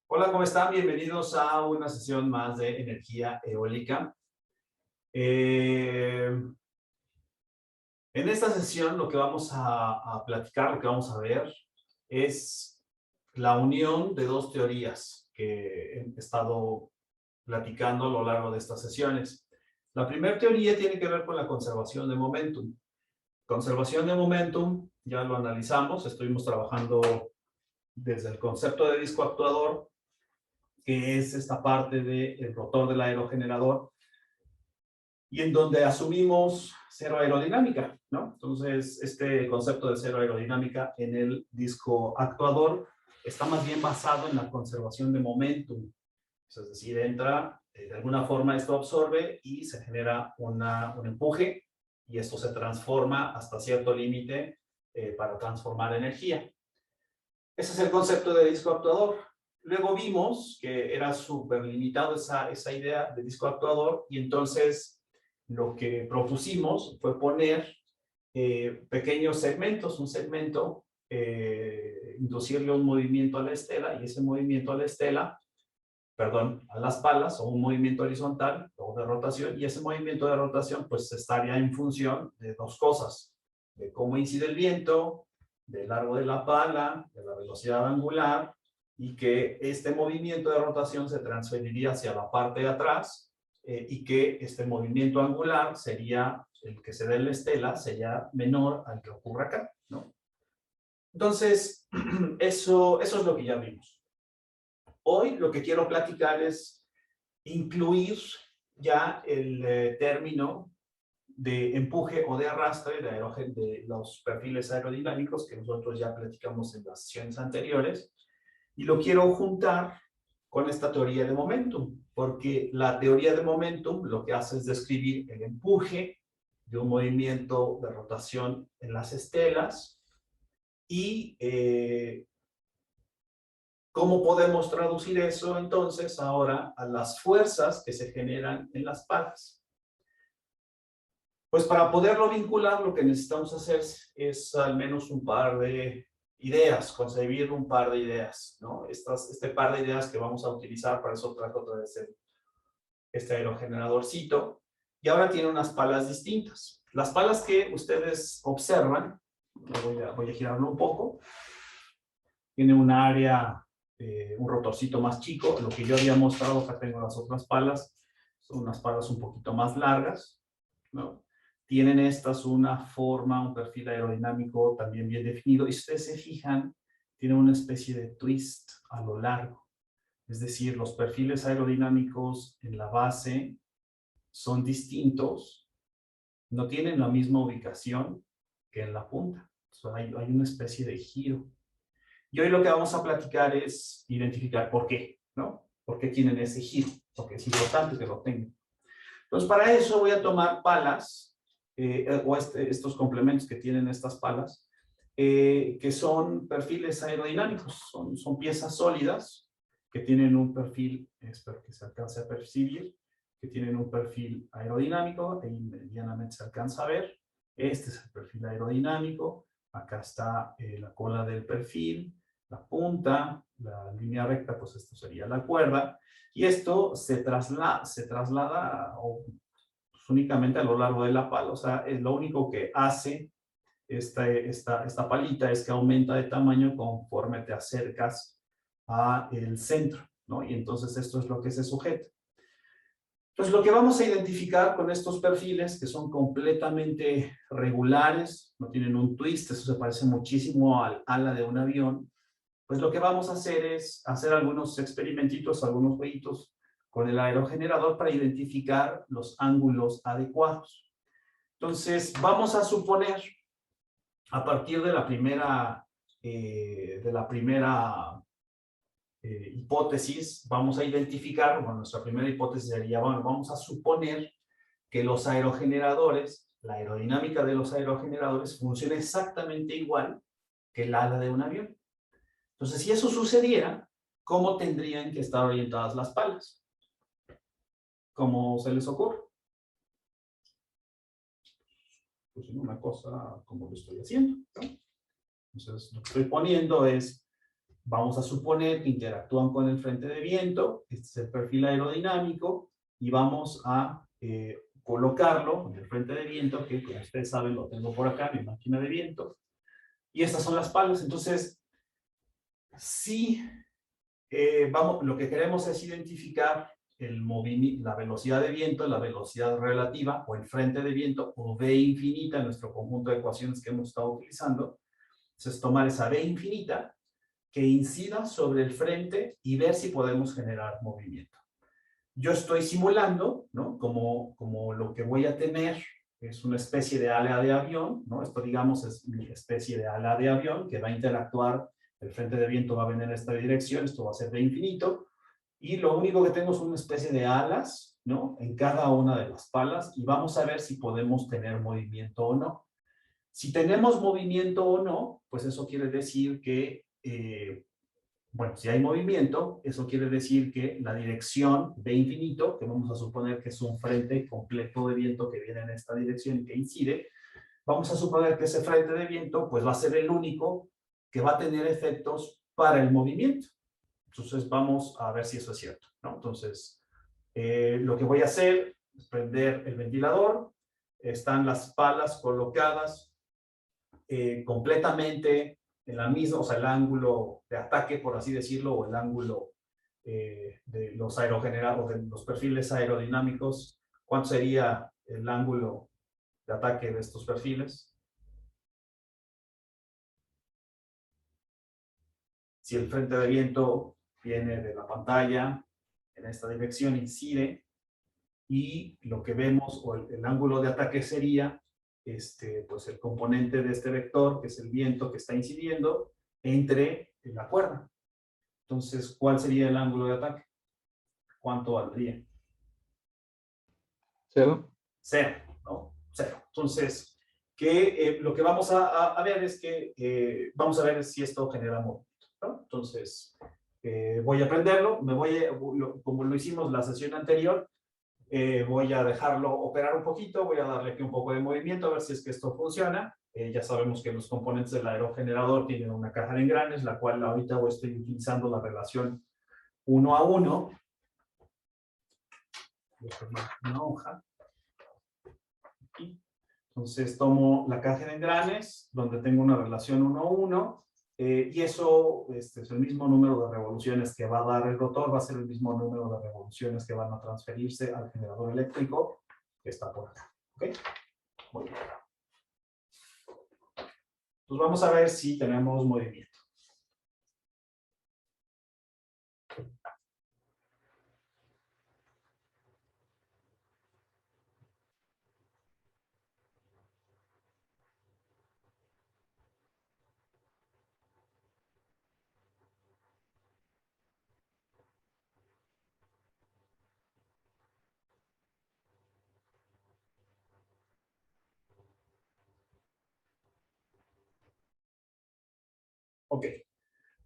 Hola, ¿cómo están? Bienvenidos a una sesión más de energía eólica. En esta sesión lo que vamos a platicar, lo que vamos a ver es la unión de dos teorías que he estado platicando a lo largo de estas sesiones. La primera teoría tiene que ver con la conservación de momentum. Conservación de momentum, ya lo analizamos, estuvimos trabajando desde el concepto de disco actuador, que es esta parte del rotor del aerogenerador, y en donde asumimos cero aerodinámica, ¿no? Entonces, este concepto de cero aerodinámica en el disco actuador está más bien basado en la conservación de momentum. Es decir, entra, de alguna forma esto absorbe y se genera un empuje, y esto se transforma hasta cierto límite para transformar energía. Ese es el concepto de disco actuador. Luego vimos que era súper limitado esa idea de disco actuador, y entonces lo que propusimos fue poner pequeños segmentos, un segmento, inducirle un movimiento a la estela, y ese movimiento a la estela, perdón, a las palas, o un movimiento horizontal o de rotación, y ese movimiento de rotación pues estaría en función de dos cosas: de cómo incide el viento, del largo de la pala, de la velocidad angular, y que este movimiento de rotación se transferiría hacia la parte de atrás, y que este movimiento angular sería el que se dé en la estela, sería menor al que ocurre acá, ¿no? Entonces, eso es lo que ya vimos. Hoy lo que quiero platicar es incluir ya el término de empuje o de arrastre de los perfiles aerodinámicos que nosotros ya platicamos en las sesiones anteriores, y lo quiero juntar con esta teoría de momentum, porque la teoría de momentum lo que hace es describir el empuje de un movimiento de rotación en las estelas, y ¿cómo podemos traducir eso entonces ahora a las fuerzas que se generan en las palas? Pues para poderlo vincular, lo que necesitamos hacer es al menos un par de ideas, concebir un par de ideas, ¿no? Este par de ideas que vamos a utilizar, para eso trajo otra vez este aerogeneradorcito, y ahora tiene unas palas distintas. Las palas que ustedes observan, voy a girarlo un poco, tiene un área, un rotorcito más chico. Lo que yo había mostrado, acá tengo las otras palas, son unas palas un poquito más largas, ¿no? Tienen estas una forma, un perfil aerodinámico también bien definido, y si ustedes se fijan, tienen una especie de twist a lo largo. Es decir, los perfiles aerodinámicos en la base son distintos, no tienen la misma ubicación que en la punta. O sea, hay una especie de giro. Y hoy lo que vamos a platicar es identificar por qué, ¿no? ¿Por qué tienen ese giro? Porque es importante que lo tengan. Entonces, para eso voy a tomar palas, estos complementos que tienen estas palas, que son perfiles aerodinámicos, son piezas sólidas que tienen un perfil, espero que se alcance a percibir, que tienen un perfil aerodinámico, ahí medianamente se alcanza a ver. Este es el perfil aerodinámico, acá está la cola del perfil, la punta, la línea recta, pues esto sería la cuerda, y esto se traslada pues, únicamente a lo largo de la pala. O sea, es lo único que hace esta palita es que aumenta de tamaño conforme te acercas a el centro, ¿no? Y entonces esto es lo que se sujeta. Entonces, lo que vamos a identificar con estos perfiles, que son completamente regulares, no tienen un twist, eso se parece muchísimo al ala de un avión, pues lo que vamos a hacer es hacer algunos experimentitos, algunos jueguitos con el aerogenerador para identificar los ángulos adecuados. Entonces, vamos a suponer, a partir de la primera hipótesis, vamos a identificar, bueno, nuestra primera hipótesis sería, bueno, vamos a suponer que los aerogeneradores, la aerodinámica de los aerogeneradores funciona exactamente igual que el ala de un avión. Entonces, si eso sucediera, ¿cómo tendrían que estar orientadas las palas? ¿Cómo se les ocurre? Pues una cosa como lo estoy haciendo, ¿no? Entonces, lo que estoy poniendo es Vamos a suponer que interactúan con el frente de viento, este es el perfil aerodinámico, y vamos a colocarlo en el frente de viento, que como ustedes saben lo tengo por acá, mi máquina de viento, y estas son las palas. Entonces, si lo que queremos es identificar el movimiento, la velocidad de viento, la velocidad relativa, o el frente de viento, o V infinita, en nuestro conjunto de ecuaciones que hemos estado utilizando. Entonces, tomar esa V infinita, que incida sobre el frente y ver si podemos generar movimiento. Yo estoy simulando, ¿no? Como lo que voy a tener es una especie de ala de avión, ¿no? Esto, digamos, es mi especie de ala de avión que va a interactuar, el frente de viento va a venir en esta dirección, esto va a ser de infinito, y lo único que tengo es una especie de alas, ¿no? En cada una de las palas, y vamos a ver si podemos tener movimiento o no. Si tenemos movimiento o no, pues eso quiere decir que bueno, si hay movimiento, eso quiere decir que la dirección de infinito, que vamos a suponer que es un frente completo de viento que viene en esta dirección y que incide, vamos a suponer que ese frente de viento pues va a ser el único que va a tener efectos para el movimiento. Entonces vamos a ver si eso es cierto, ¿no? Entonces, lo que voy a hacer es prender el ventilador, están las palas colocadas completamente en la misma, o sea, el ángulo de ataque, por así decirlo, o el ángulo de los aerogenerados, de los perfiles aerodinámicos. ¿Cuánto sería el ángulo de ataque de estos perfiles? Si el frente de viento viene de la pantalla, en esta dirección incide, y lo que vemos, o el ángulo de ataque sería pues el componente de este vector, que es el viento que está incidiendo, entre la cuerda. Entonces, ¿cuál sería el ángulo de ataque? ¿Cuánto valdría? Cero. Cero, ¿no? Cero. Entonces, lo que vamos a ver es que vamos a ver si esto genera movimiento, ¿no? Entonces, voy a prenderlo, como lo hicimos la sesión anterior, voy a dejarlo operar un poquito, voy a darle aquí un poco de movimiento a ver si es que esto funciona. Ya sabemos que los componentes del aerogenerador tienen una caja de engranes, la cual ahorita estoy utilizando la relación 1 a 1. Voy a poner una hoja. Aquí. Entonces tomo la caja de engranes, donde tengo una relación 1 a 1, y eso es el mismo número de revoluciones que va a dar el rotor, va a ser el mismo número de revoluciones que van a transferirse al generador eléctrico que está por acá. ¿Ok? Muy bien. Pues vamos a ver si tenemos movimiento. Ok.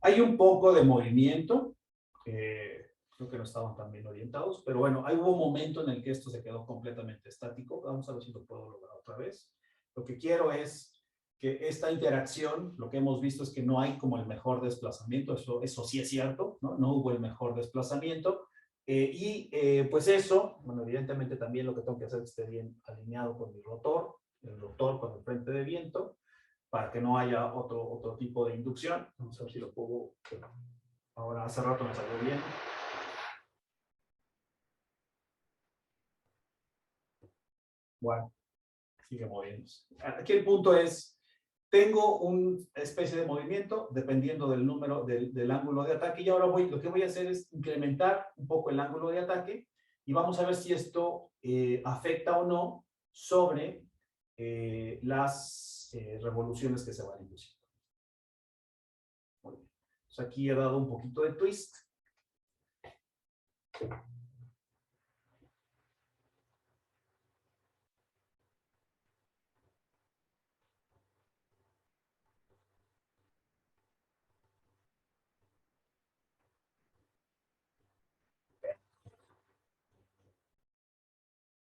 Hay un poco de movimiento. Creo que no estaban tan bien orientados, pero bueno, hubo un momento en el que esto se quedó completamente estático. Vamos a ver si lo puedo lograr otra vez. Lo que quiero es que esta interacción, lo que hemos visto es que no hay como el mejor desplazamiento, eso sí es cierto, ¿no? No hubo el mejor desplazamiento, pues eso, bueno, evidentemente también lo que tengo que hacer es que esté bien alineado con mi rotor, el rotor con el frente de viento, para que no haya otro tipo de inducción. Vamos a ver si lo puedo, ahora hace rato me salió bien. Bueno, sigue moviéndose. Aquí el punto es, tengo una especie de movimiento dependiendo del número, del ángulo de ataque, y ahora lo que voy a hacer es incrementar un poco el ángulo de ataque, y vamos a ver si esto afecta o no sobre las revoluciones que se van induciendo. Muy bien. Entonces aquí he dado un poquito de twist.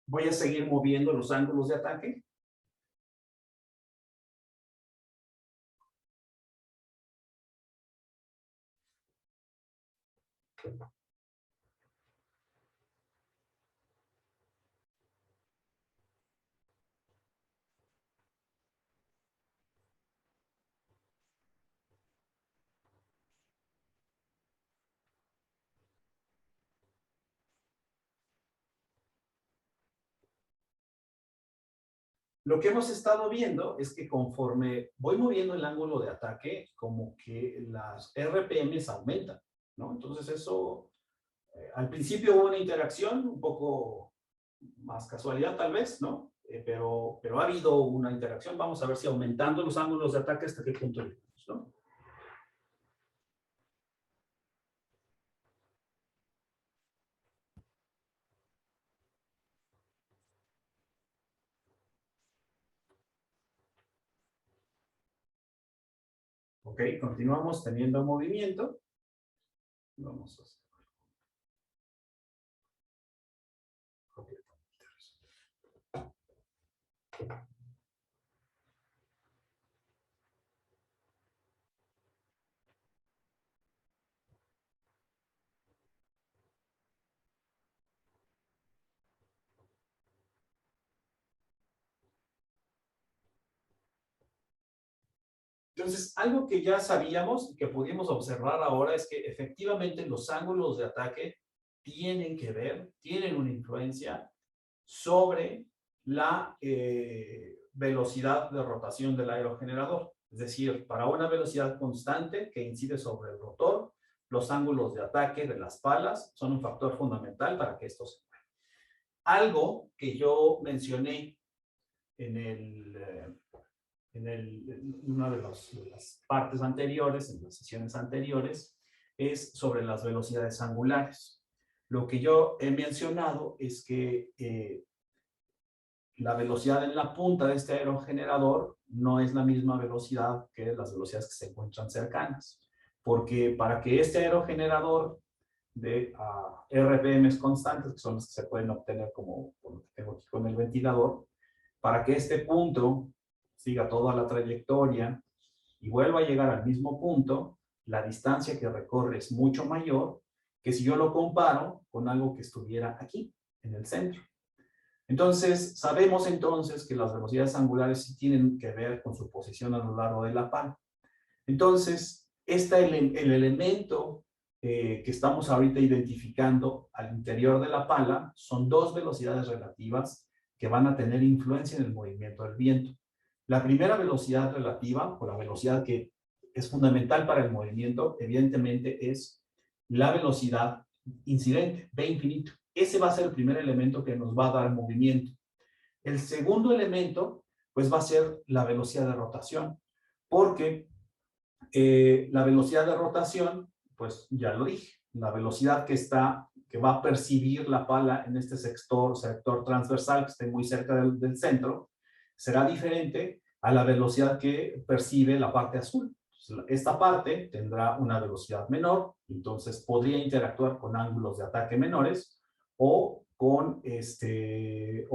Voy a seguir moviendo los ángulos de ataque. Lo que hemos estado viendo es que conforme voy moviendo el ángulo de ataque, como que las RPMs aumentan, ¿no? Entonces eso, al principio hubo una interacción, un poco más casualidad tal vez, ¿no? Pero ha habido una interacción. Vamos a ver si aumentando los ángulos de ataque hasta qué punto llegamos, ¿no? Ok, continuamos teniendo movimiento. Vamos a hacer. Entonces, algo que ya sabíamos y que pudimos observar ahora es que efectivamente los ángulos de ataque tienen que ver, tienen una influencia sobre la velocidad de rotación del aerogenerador. Es decir, para una velocidad constante que incide sobre el rotor, los ángulos de ataque de las palas son un factor fundamental para que esto se mueva. Algo que yo mencioné en una de las partes anteriores, en las sesiones anteriores, es sobre las velocidades angulares. Lo que yo he mencionado es que la velocidad en la punta de este aerogenerador no es la misma velocidad que las velocidades que se encuentran cercanas. Porque para que este aerogenerador de RPMs constantes, que son los que se pueden obtener como lo que tengo aquí con el ventilador, para que este punto siga toda la trayectoria y vuelva a llegar al mismo punto, la distancia que recorre es mucho mayor que si yo lo comparo con algo que estuviera aquí, en el centro. Entonces, sabemos entonces que las velocidades angulares sí tienen que ver con su posición a lo largo de la pala. Entonces, el elemento que estamos ahorita identificando al interior de la pala son dos velocidades relativas que van a tener influencia en el movimiento del viento. La primera velocidad relativa, o la velocidad que es fundamental para el movimiento, evidentemente es la velocidad incidente, V infinito. Ese va a ser el primer elemento que nos va a dar movimiento. El segundo elemento, pues va a ser la velocidad de rotación, porque la velocidad de rotación, pues ya lo dije, la velocidad que va a percibir la pala en este sector transversal que esté muy cerca del centro, será diferente a la velocidad que percibe la parte azul. Esta parte tendrá una velocidad menor, entonces podría interactuar con ángulos de ataque menores o con este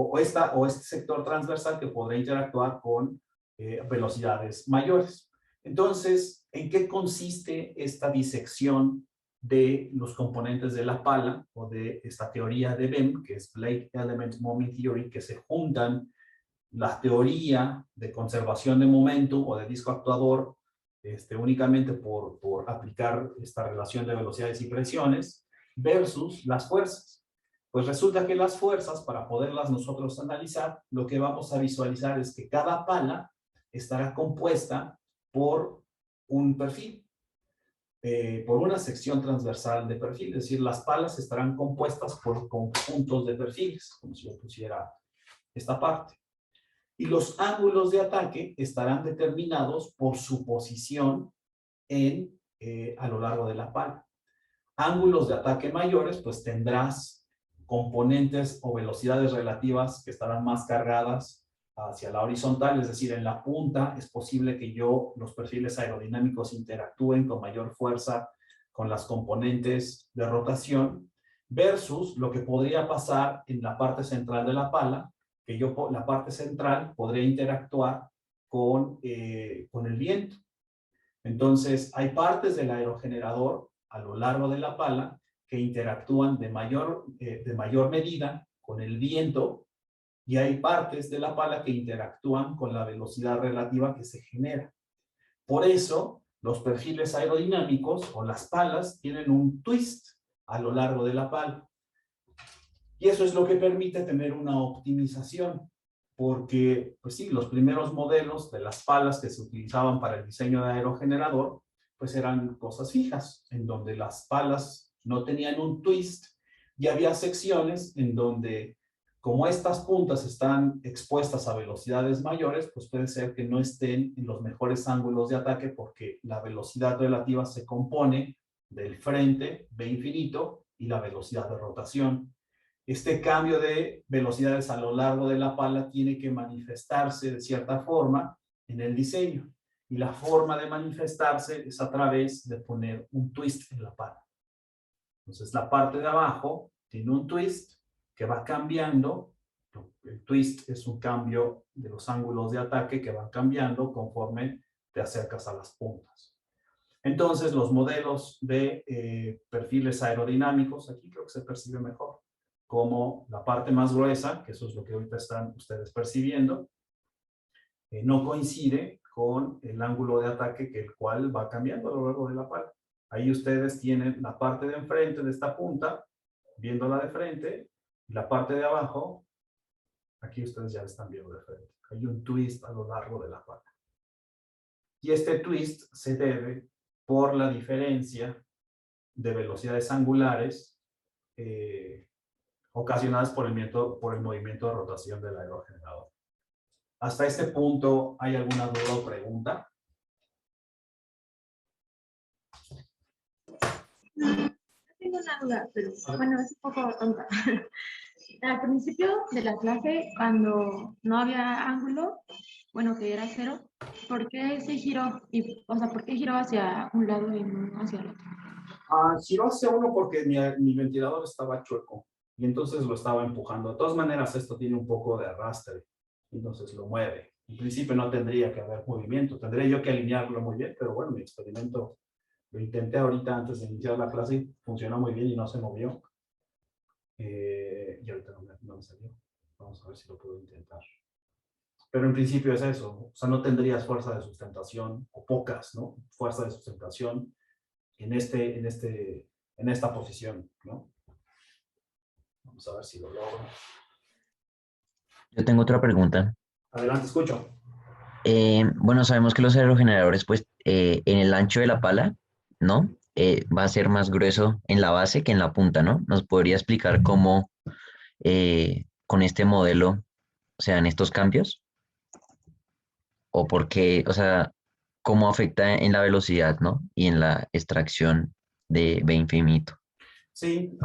sector transversal que podrá interactuar con velocidades mayores. Entonces, ¿en qué consiste esta disección de los componentes de la pala o de esta teoría de BEM, que es Blake Element Moment Theory, que se juntan la teoría de conservación de momentum o de disco actuador únicamente por aplicar esta relación de velocidades y presiones versus las fuerzas? Pues resulta que las fuerzas, para poderlas nosotros analizar, lo que vamos a visualizar es que cada pala estará compuesta por un perfil, por una sección transversal de perfil, es decir, las palas estarán compuestas por conjuntos de perfiles, como si yo pusiera esta parte. Y los ángulos de ataque estarán determinados por su posición a lo largo de la pala. Ángulos de ataque mayores, pues tendrás componentes o velocidades relativas que estarán más cargadas hacia la horizontal, es decir, en la punta es posible que los perfiles aerodinámicos interactúen con mayor fuerza con las componentes de rotación, versus lo que podría pasar en la parte central de la pala, que la parte central podría interactuar con el viento. Entonces, hay partes del aerogenerador a lo largo de la pala que interactúan de mayor medida con el viento y hay partes de la pala que interactúan con la velocidad relativa que se genera. Por eso, los perfiles aerodinámicos o las palas tienen un twist a lo largo de la pala. Y eso es lo que permite tener una optimización, porque, pues sí, los primeros modelos de las palas que se utilizaban para el diseño de aerogenerador, pues eran cosas fijas, en donde las palas no tenían un twist y había secciones en donde, como estas puntas están expuestas a velocidades mayores, pues puede ser que no estén en los mejores ángulos de ataque porque la velocidad relativa se compone del frente, V infinito, y la velocidad de rotación. Este cambio de velocidades a lo largo de la pala tiene que manifestarse de cierta forma en el diseño. Y la forma de manifestarse es a través de poner un twist en la pala. Entonces, la parte de abajo tiene un twist que va cambiando. El twist es un cambio de los ángulos de ataque que van cambiando conforme te acercas a las puntas. Entonces, los modelos de perfiles aerodinámicos, aquí creo que se percibe mejor, como la parte más gruesa, que eso es lo que ahorita están ustedes percibiendo, no coincide con el ángulo de ataque que el cual va cambiando a lo largo de la pala. Ahí ustedes tienen la parte de enfrente de esta punta, viéndola de frente, y la parte de abajo, aquí ustedes ya la están viendo de frente. Hay un twist a lo largo de la pala. Y este twist se debe por la diferencia de velocidades angulares ocasionadas por el movimiento de rotación del aerogenerador. Hasta este punto, ¿hay alguna duda o pregunta? Tengo una duda, pero bueno, es un poco tonta. Al principio de la clase, cuando no había ángulo, bueno, que era cero, ¿por qué se giró? O sea, ¿por qué giró hacia un lado y no hacia el otro? Giró hacia uno porque mi ventilador estaba chueco y entonces lo estaba empujando. De todas maneras, esto tiene un poco de arrastre, entonces lo mueve. En principio no tendría que haber movimiento, tendría yo que alinearlo muy bien, pero bueno, mi experimento lo intenté ahorita antes de iniciar la clase y funcionó muy bien y no se movió. Y ahorita no me salió. Vamos a ver si lo puedo intentar. Pero en principio es eso, o sea, no tendrías fuerza de sustentación, o pocas, ¿no? Fuerza de sustentación en esta posición, ¿no? Vamos a ver si lo logro. Yo tengo otra pregunta. Adelante, escucho. Bueno, sabemos que los aerogeneradores, pues, en el ancho de la pala, ¿no? Va a ser más grueso en la base que en la punta, ¿no? ¿Nos podría explicar cómo con este modelo se dan estos cambios? ¿O por qué, o sea, cómo afecta en la velocidad, ¿no? Y en la extracción de B infinito. Sí,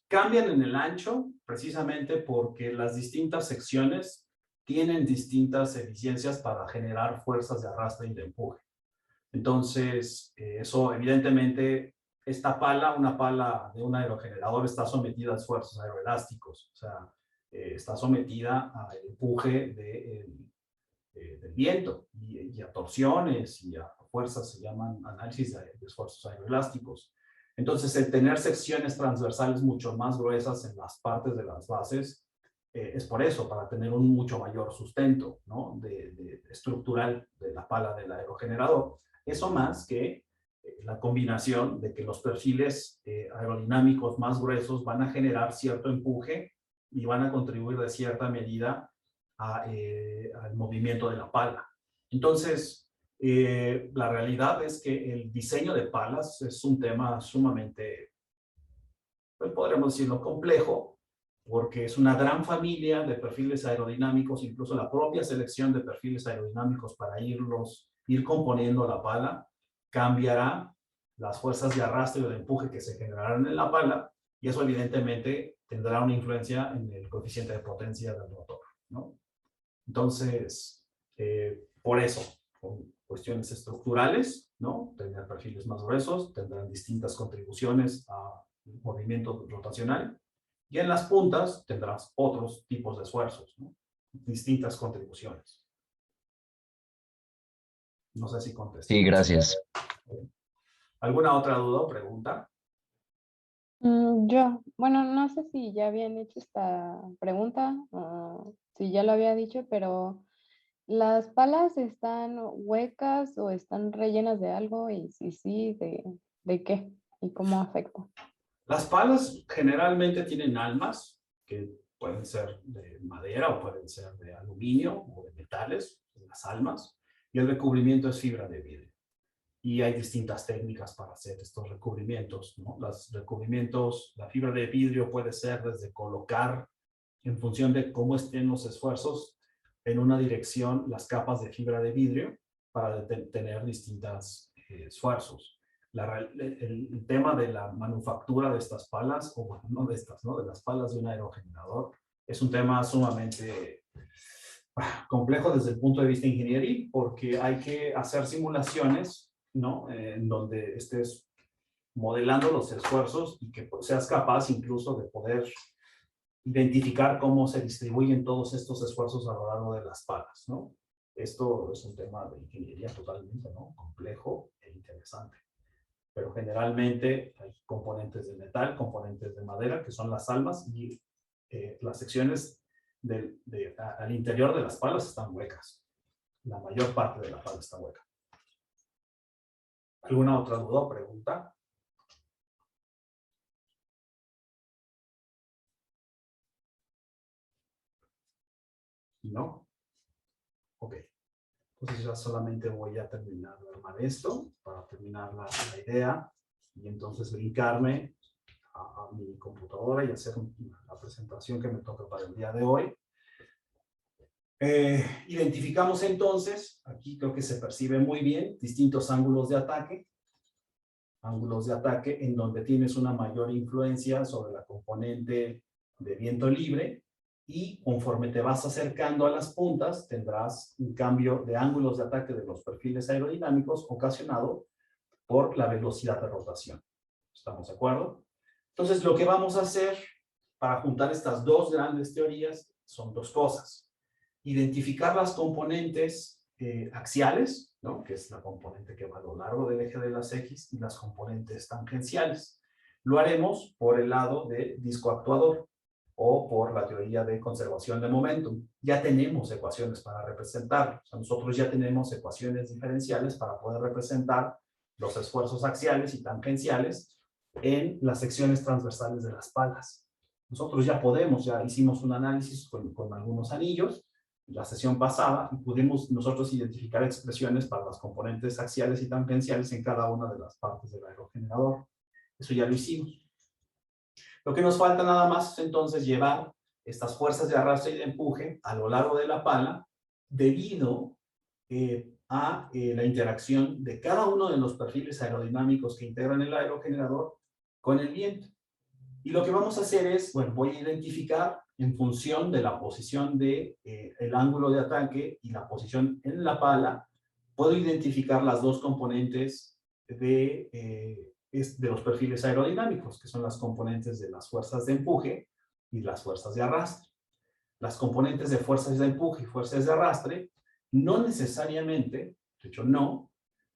cambian en el ancho precisamente porque las distintas secciones tienen distintas eficiencias para generar fuerzas de arrastre y de empuje. Entonces, eso evidentemente, una pala de un aerogenerador está sometida a esfuerzos aeroelásticos, o sea, está sometida al empuje del viento y a torsiones y a fuerzas, se llaman análisis de esfuerzos aeroelásticos. Entonces, el tener secciones transversales mucho más gruesas en las partes de las bases es por eso, para tener un mucho mayor sustento, ¿no? Estructural de la pala del aerogenerador. Eso más que la combinación de que los perfiles aerodinámicos más gruesos van a generar cierto empuje y van a contribuir de cierta medida al movimiento de la pala. Entonces, la realidad es que el diseño de palas es un tema sumamente, pues podríamos decirlo, complejo, porque es una gran familia de perfiles aerodinámicos, incluso la propia selección de perfiles aerodinámicos para ir componiendo la pala, cambiará las fuerzas de arrastre o de empuje que se generarán en la pala, y eso evidentemente tendrá una influencia en el coeficiente de potencia del motor, ¿no? Entonces, por eso, con cuestiones estructurales, ¿no? Tener perfiles más gruesos, tendrán distintas contribuciones a movimiento rotacional, y en las puntas tendrás otros tipos de esfuerzos, ¿no? Distintas contribuciones. No sé si contesté. Sí, gracias. ¿Alguna otra duda o pregunta? Bueno, no sé si ya habían hecho esta pregunta o si ya lo había dicho, pero ¿las palas están huecas o están rellenas de algo? Y si sí, ¿de qué? ¿Y cómo afecta? Las palas generalmente tienen almas que pueden ser de madera o pueden ser de aluminio o de metales, las almas, y el recubrimiento es fibra de vidrio. Y hay distintas técnicas para hacer estos recubrimientos, ¿no? Los recubrimientos, la fibra de vidrio puede ser desde colocar, en función de cómo estén los esfuerzos, en una dirección las capas de fibra de vidrio para tener distintos esfuerzos. El tema de la manufactura de estas palas, o bueno, no de estas, ¿no? De las palas de un aerogenerador, es un tema sumamente complejo desde el punto de vista ingenieril, porque hay que hacer simulaciones, ¿no? En donde estés modelando los esfuerzos y que seas capaz incluso de poder identificar cómo se distribuyen todos estos esfuerzos a lo largo de las palas, ¿no? Esto es un tema de ingeniería totalmente, ¿no? Complejo e interesante. Pero generalmente hay componentes de metal, componentes de madera, que son las almas, y las secciones al interior de las palas están huecas. La mayor parte de la pala está hueca. ¿Alguna otra duda o pregunta? ¿No? Ok. Entonces ya solamente voy a terminar de armar esto para terminar la idea y entonces brincarme a mi computadora y hacer la presentación que me toca para el día de hoy. Identificamos entonces, aquí creo que se percibe muy bien, distintos ángulos de ataque en donde tienes una mayor influencia sobre la componente de viento libre y conforme te vas acercando a las puntas tendrás un cambio de ángulos de ataque de los perfiles aerodinámicos ocasionado por la velocidad de rotación. ¿Estamos de acuerdo? Entonces lo que vamos a hacer para juntar estas dos grandes teorías son dos cosas. Identificar las componentes axiales, ¿no? Que es la componente que va a lo largo del eje de las X, y las componentes tangenciales. Lo haremos por el lado de disco actuador o por la teoría de conservación de momentum. Ya tenemos ecuaciones para representarlo. O sea, nosotros ya tenemos ecuaciones diferenciales para poder representar los esfuerzos axiales y tangenciales en las secciones transversales de las palas. Nosotros ya hicimos un análisis con algunos anillos la sesión pasada y pudimos nosotros identificar expresiones para las componentes axiales y tangenciales en cada una de las partes del aerogenerador. Eso ya lo hicimos. Lo que nos falta nada más es entonces llevar estas fuerzas de arrastre y de empuje a lo largo de la pala debido a la interacción de cada uno de los perfiles aerodinámicos que integran el aerogenerador con el viento. Y lo que vamos a hacer es, bueno, voy a identificar en función de la posición de el ángulo de ataque y la posición en la pala, puedo identificar las dos componentes de los perfiles aerodinámicos, que son las componentes de las fuerzas de empuje y las fuerzas de arrastre. Las componentes de fuerzas de empuje y fuerzas de arrastre no necesariamente, de hecho no,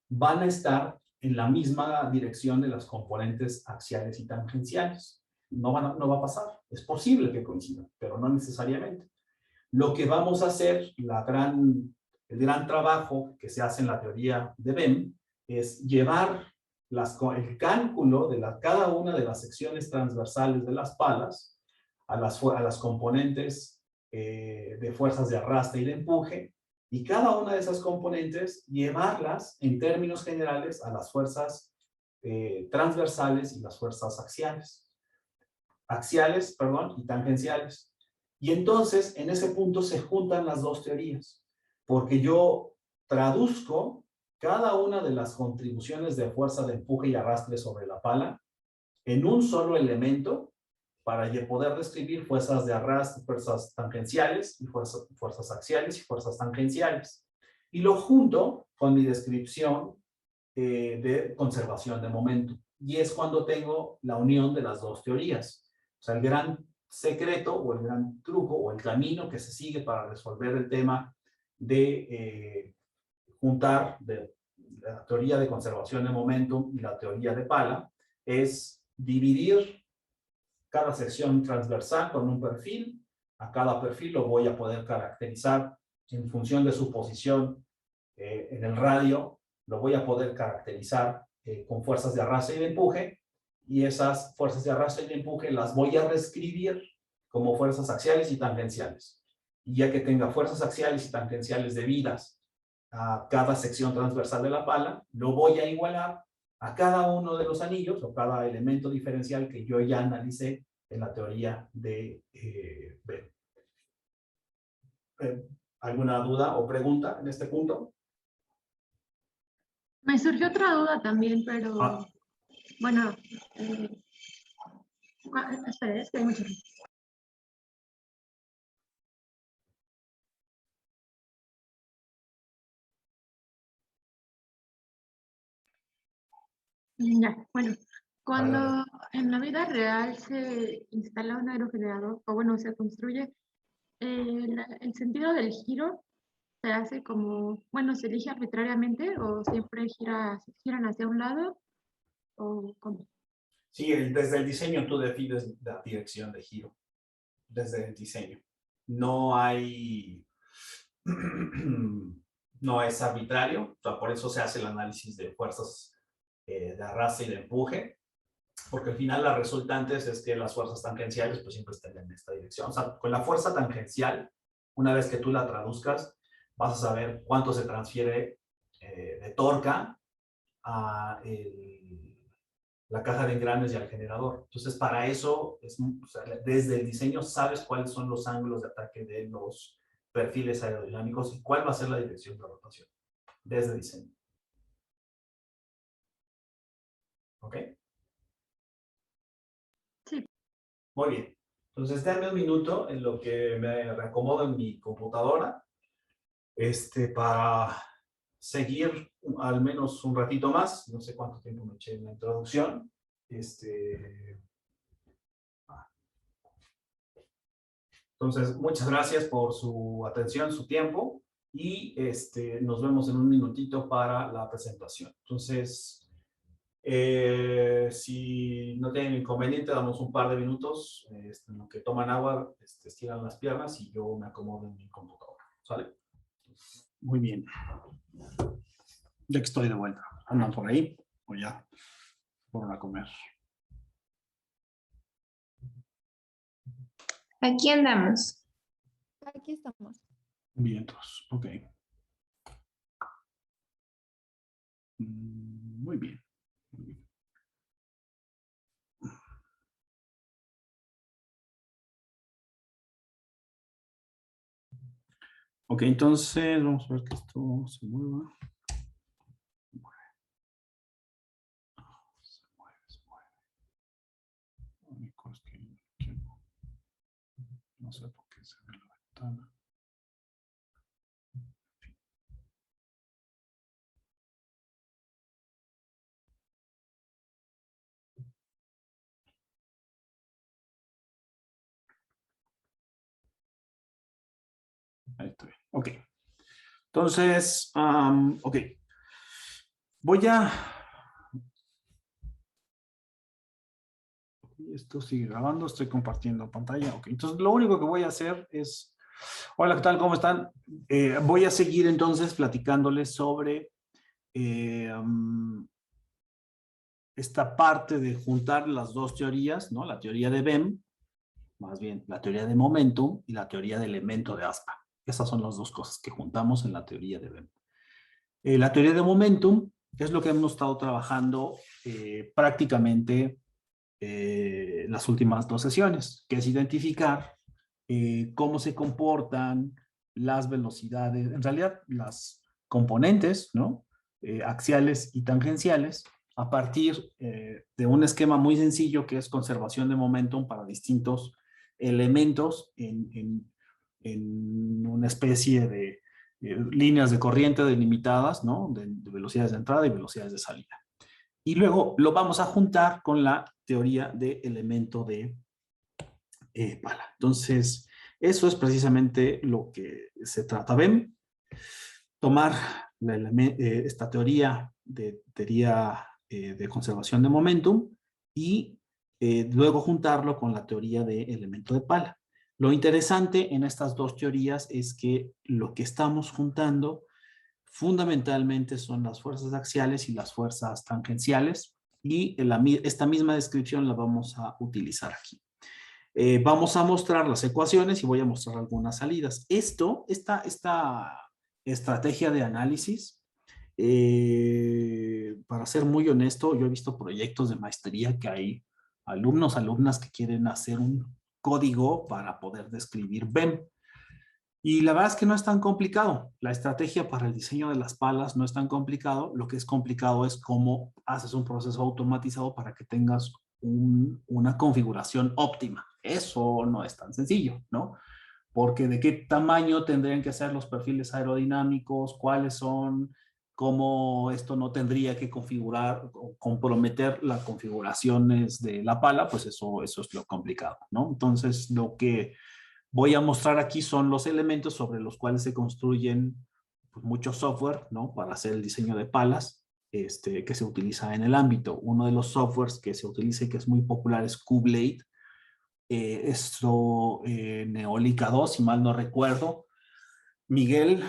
van a estar en la misma dirección de las componentes axiales y tangenciales. No va a pasar. Es posible que coincidan, pero no necesariamente. Lo que vamos a hacer, el gran trabajo que se hace en la teoría de Bem, es llevar el cálculo de cada una de las secciones transversales de las palas a las componentes de fuerzas de arrastre y de empuje, y cada una de esas componentes llevarlas en términos generales a las fuerzas transversales y las fuerzas axiales, y tangenciales. Y entonces, en ese punto se juntan las dos teorías, porque yo traduzco cada una de las contribuciones de fuerza de empuje y arrastre sobre la pala en un solo elemento para poder describir fuerzas de arrastre, fuerzas tangenciales, y fuerzas axiales y fuerzas tangenciales. Y lo junto con mi descripción de conservación de momento. Y es cuando tengo la unión de las dos teorías. O sea, el gran secreto o el gran truco o el camino que se sigue para resolver el tema de juntar de la teoría de conservación de momentum y la teoría de pala es dividir cada sección transversal con un perfil. A cada perfil lo voy a poder caracterizar en función de su posición en el radio. Lo voy a poder caracterizar con fuerzas de arrastre y de empuje. Y esas fuerzas de arrastre y de empuje las voy a reescribir como fuerzas axiales y tangenciales. Y ya que tenga fuerzas axiales y tangenciales debidas a cada sección transversal de la pala, lo voy a igualar a cada uno de los anillos o cada elemento diferencial que yo ya analicé en la teoría de B. ¿Alguna duda o pregunta en este punto? Me surgió otra duda también, pero bueno, espera, es que hay muchas. Ya, bueno, cuando en la vida real se instala un aerogenerador, o bueno, se construye, el sentido del giro se hace como, bueno, se elige arbitrariamente o siempre giran hacia un lado o cómo. Sí, desde el diseño tú defines la dirección de giro. Desde el diseño. No hay... no es arbitrario, o sea, por eso se hace el análisis de fuerzas de arrastre y de empuje, porque al final las resultantes es que las fuerzas tangenciales pues siempre están en esta dirección. O sea, con la fuerza tangencial, una vez que tú la traduzcas, vas a saber cuánto se transfiere de torca a la caja de engranes y al generador. Entonces, para eso, o sea, desde el diseño sabes cuáles son los ángulos de ataque de los perfiles aerodinámicos y cuál va a ser la dirección de rotación desde el diseño. ¿Ok? Sí. Muy bien. Entonces, denme un minuto en lo que me reacomodo en mi computadora para seguir al menos un ratito más. No sé cuánto tiempo me eché en la introducción. Entonces, muchas gracias por su atención, su tiempo, y nos vemos en un minutito para la presentación. Entonces, si no tienen inconveniente, damos un par de minutos en lo que toman agua, estiran las piernas y yo me acomodo en mi computadora. ¿Sale? Muy bien. Ya que estoy de vuelta. ¿Andan por ahí? O ya fueron a comer. Aquí andamos. Aquí estamos. Vientos, ok. Muy bien. Muy bien. Ok, entonces vamos a ver que esto se mueva. Se mueve, se mueve. No sé por qué se ve la ventana. Ahí estoy. Ok. Entonces, ok. Voy a... Esto sigue grabando, estoy compartiendo pantalla. Ok, entonces lo único que voy a hacer es... Hola, ¿qué tal? ¿Cómo están? Voy a seguir entonces platicándoles sobre esta parte de juntar las dos teorías, ¿no? La teoría de Bem, más bien la teoría de momentum y la teoría de elemento de aspa. Esas son las dos cosas que juntamos en la teoría de Bem. La teoría de momentum es lo que hemos estado trabajando prácticamente las últimas dos sesiones, que es identificar cómo se comportan las velocidades, en realidad las componentes, ¿no? Axiales y tangenciales, a partir de un esquema muy sencillo que es conservación de momentum para distintos elementos en una especie de líneas de corriente delimitadas, ¿no? De velocidades de entrada y velocidades de salida. Y luego lo vamos a juntar con la teoría de elemento de pala. Entonces, eso es precisamente lo que se trata. ¿Ven? Tomar esta teoría de conservación de momentum y luego juntarlo con la teoría de elemento de pala. Lo interesante en estas dos teorías es que lo que estamos juntando fundamentalmente son las fuerzas axiales y las fuerzas tangenciales, y esta misma descripción la vamos a utilizar aquí. Vamos a mostrar las ecuaciones y voy a mostrar algunas salidas. Esta estrategia de análisis, para ser muy honesto, yo he visto proyectos de maestría que hay alumnas que quieren hacer un código para poder describir BEM. Y la verdad es que no es tan complicado. La estrategia para el diseño de las palas no es tan complicado. Lo que es complicado es cómo haces un proceso automatizado para que tengas una configuración óptima. Eso no es tan sencillo, ¿no? Porque de qué tamaño tendrían que ser los perfiles aerodinámicos, cuáles son, cómo esto no tendría que configurar o comprometer las configuraciones de la pala, pues eso es lo complicado, ¿no? Entonces, lo que voy a mostrar aquí son los elementos sobre los cuales se construyen pues, mucho software, ¿no? Para hacer el diseño de palas, que se utiliza en el ámbito. Uno de los softwares que se utiliza y que es muy popular es QBlade. Neolica 2, si mal no recuerdo. Miguel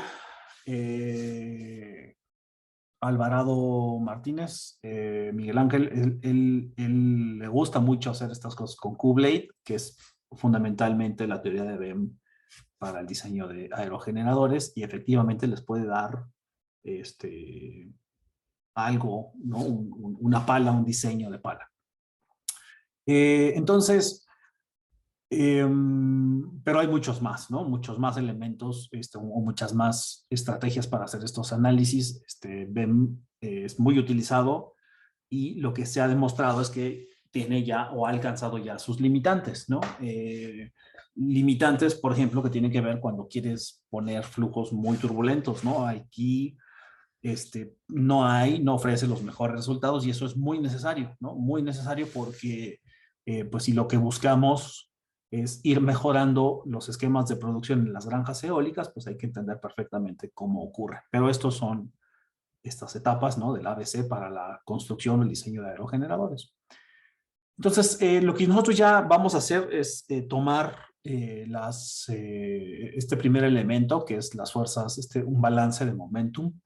Alvarado Martínez, Miguel Ángel, él le gusta mucho hacer estas cosas con QBlade, que es fundamentalmente la teoría de BEM para el diseño de aerogeneradores, y efectivamente les puede dar algo, ¿no? Una pala, un diseño de pala. Entonces, pero hay muchos más, ¿no? Muchos más elementos o muchas más estrategias para hacer estos análisis. BEM es muy utilizado y lo que se ha demostrado es que tiene ya o ha alcanzado ya sus limitantes, ¿no? Limitantes, por ejemplo, que tienen que ver cuando quieres poner flujos muy turbulentos, ¿no? Aquí no ofrece los mejores resultados y eso es muy necesario, ¿no? Muy necesario porque, pues si lo que buscamos es ir mejorando los esquemas de producción en las granjas eólicas, pues hay que entender perfectamente cómo ocurre. Pero estos son estas etapas, ¿no? Del ABC para la construcción o el diseño de aerogeneradores. Entonces, lo que nosotros ya vamos a hacer es tomar este primer elemento, que es las fuerzas, un balance de momentum,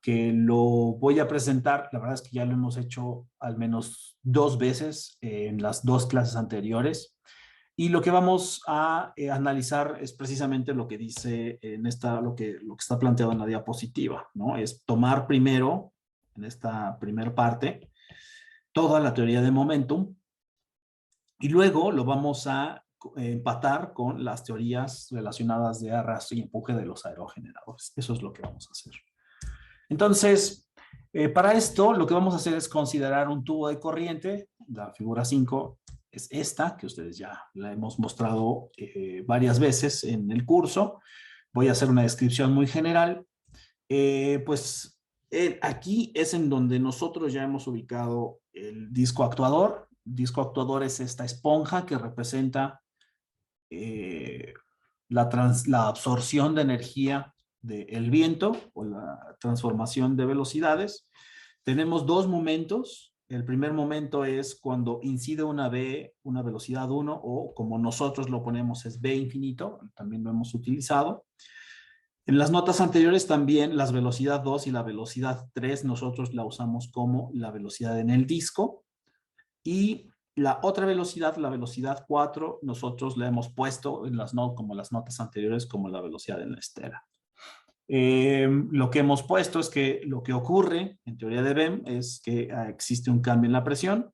que lo voy a presentar. La verdad es que ya lo hemos hecho al menos 2 veces en las 2 clases anteriores. Y lo que vamos a analizar es precisamente lo que dice lo que está planteado en la diapositiva, ¿no? Es tomar primero, en esta primera parte, toda la teoría de momentum y luego lo vamos a empatar con las teorías relacionadas de arrastre y empuje de los aerogeneradores. Eso es lo que vamos a hacer. Entonces, para esto lo que vamos a hacer es considerar un tubo de corriente. La figura 5 es esta, que ustedes ya la hemos mostrado varias veces en el curso. Voy a hacer una descripción muy general. Aquí es en donde nosotros ya hemos ubicado el disco actuador. El disco actuador es esta esponja que representa la absorción de energía del viento o la transformación de velocidades. Tenemos 2 momentos. El primer momento es cuando incide una V, una velocidad 1, o como nosotros lo ponemos es V infinito, también lo hemos utilizado. En las notas anteriores también las velocidad 2 y la velocidad 3 nosotros la usamos como la velocidad en el disco. Y la otra velocidad, la velocidad 4, nosotros la hemos puesto en como las notas anteriores como la velocidad en la estela. Lo que hemos puesto es que lo que ocurre en teoría de BEM es que existe un cambio en la presión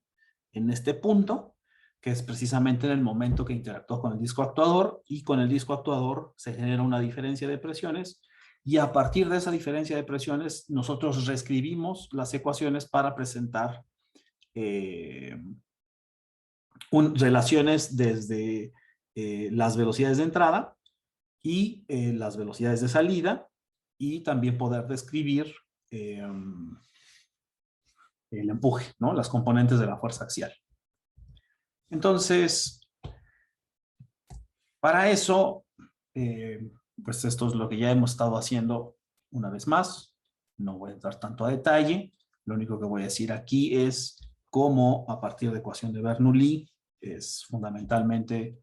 en este punto, que es precisamente en el momento que interactúa con el disco actuador, y con el disco actuador se genera una diferencia de presiones, y a partir de esa diferencia de presiones nosotros reescribimos las ecuaciones para presentar relaciones desde las velocidades de entrada y las velocidades de salida, y también poder describir el empuje, ¿no? Las componentes de la fuerza axial. Entonces, para eso, pues esto es lo que ya hemos estado haciendo una vez más. No voy a entrar tanto a detalle. Lo único que voy a decir aquí es cómo a partir de ecuación de Bernoulli es fundamentalmente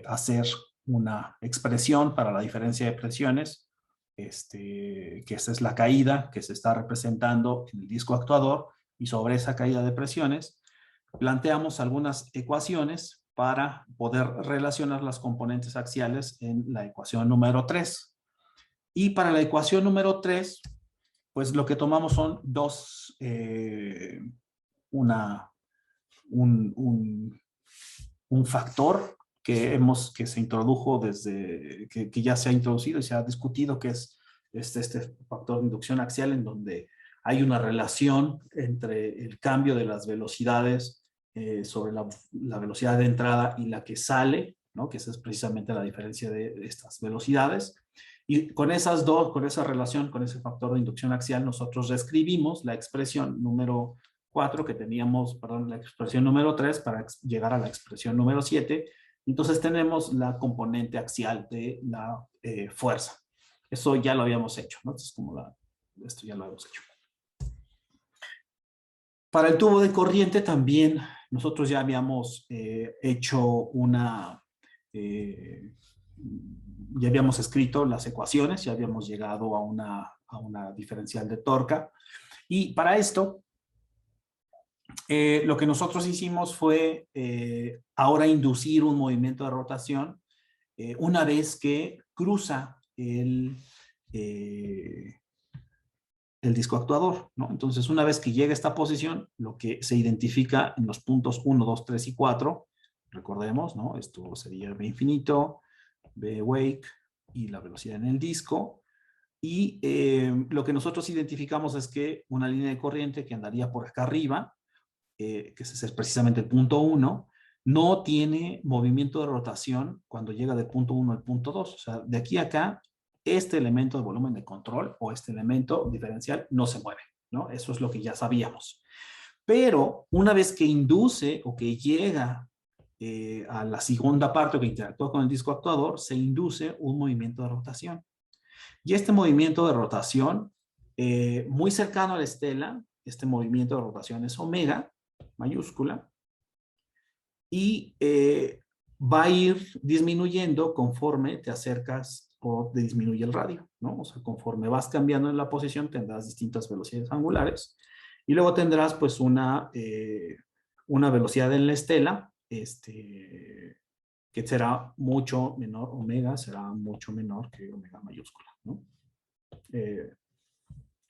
hacer una expresión para la diferencia de presiones, que esa es la caída que se está representando en el disco actuador, y sobre esa caída de presiones planteamos algunas ecuaciones para poder relacionar las componentes axiales en la ecuación número 3. Y para la ecuación número 3, pues lo que tomamos son un factor que se introdujo desde, que ya se ha introducido y se ha discutido, que es este factor de inducción axial, en donde hay una relación entre el cambio de las velocidades sobre la velocidad de entrada y la que sale, ¿no? Que esa es precisamente la diferencia de estas velocidades. Y con esas dos, con esa relación, con ese factor de inducción axial, nosotros reescribimos la expresión número 4 que teníamos, perdón, la expresión número 3 para llegar a la expresión número 7. Entonces tenemos la componente axial de la fuerza. Eso ya lo habíamos hecho, ¿no? Entonces, esto ya lo habíamos hecho. Para el tubo de corriente también nosotros ya habíamos hecho ya habíamos escrito las ecuaciones, ya habíamos llegado a una diferencial de torca. Y para esto, lo que nosotros hicimos fue ahora inducir un movimiento de rotación una vez que cruza el disco actuador, ¿no? Entonces, una vez que llega a esta posición, lo que se identifica en los puntos 1, 2, 3 y 4, recordemos, ¿no? Esto sería V infinito, V wake y la velocidad en el disco. Y lo que nosotros identificamos es que una línea de corriente que andaría por acá arriba, que ese es precisamente el punto 1, no tiene movimiento de rotación cuando llega del punto 1 al punto 2. O sea, de aquí a acá, este elemento de volumen de control o este elemento diferencial no se mueve, ¿no? Eso es lo que ya sabíamos. Pero una vez que induce o que llega a la segunda parte o que interactúa con el disco actuador, se induce un movimiento de rotación. Y este movimiento de rotación, muy cercano a la estela, este movimiento de rotación es omega, mayúscula, y va a ir disminuyendo conforme te acercas o disminuye el radio, ¿no? O sea, conforme vas cambiando en la posición tendrás distintas velocidades angulares y luego tendrás pues una velocidad en la estela que será mucho menor, omega será mucho menor que omega mayúscula, ¿no?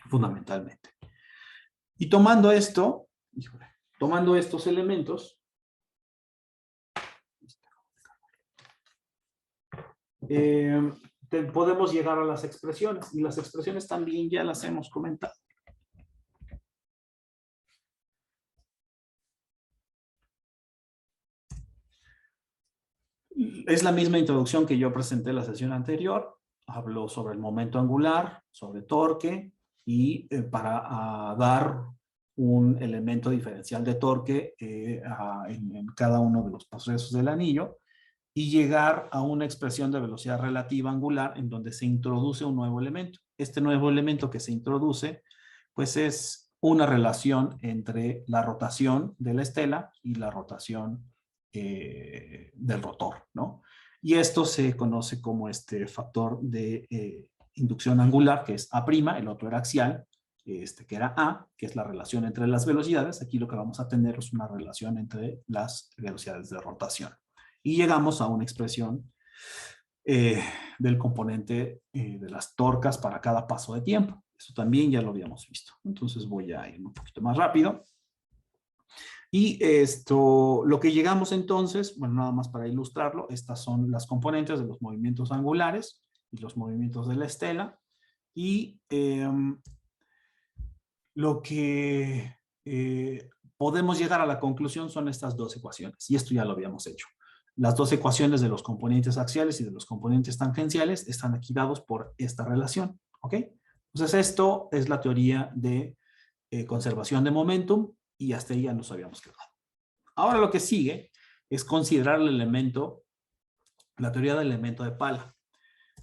Fundamentalmente. Y tomando esto, tomando estos elementos, podemos llegar a las expresiones, y las expresiones también ya las hemos comentado. Es la misma introducción que yo presenté en la sesión anterior. Hablo sobre el momento angular, sobre torque, y para dar un elemento diferencial de torque en cada uno de los procesos del anillo, y llegar a una expresión de velocidad relativa angular en donde se introduce un nuevo elemento. Este nuevo elemento que se introduce, pues es una relación entre la rotación de la estela y la rotación del rotor, ¿no? Y esto se conoce como este factor de inducción angular, que es A', el otro era axial, que era A, que es la relación entre las velocidades. Aquí lo que vamos a tener es una relación entre las velocidades de rotación. Y llegamos a una expresión del componente de las torcas para cada paso de tiempo. Eso también ya lo habíamos visto. Entonces voy a ir un poquito más rápido. Y lo que llegamos entonces, bueno, nada más para ilustrarlo, estas son las componentes de los movimientos angulares y los movimientos de la estela. Y lo que podemos llegar a la conclusión son estas dos ecuaciones. Y esto ya lo habíamos hecho. Las dos ecuaciones de los componentes axiales y de los componentes tangenciales están aquí dados por esta relación, ¿ok? Entonces esto es la teoría de conservación de momentum y hasta ahí ya nos habíamos quedado. Ahora lo que sigue es considerar el elemento, la teoría del elemento de Pala.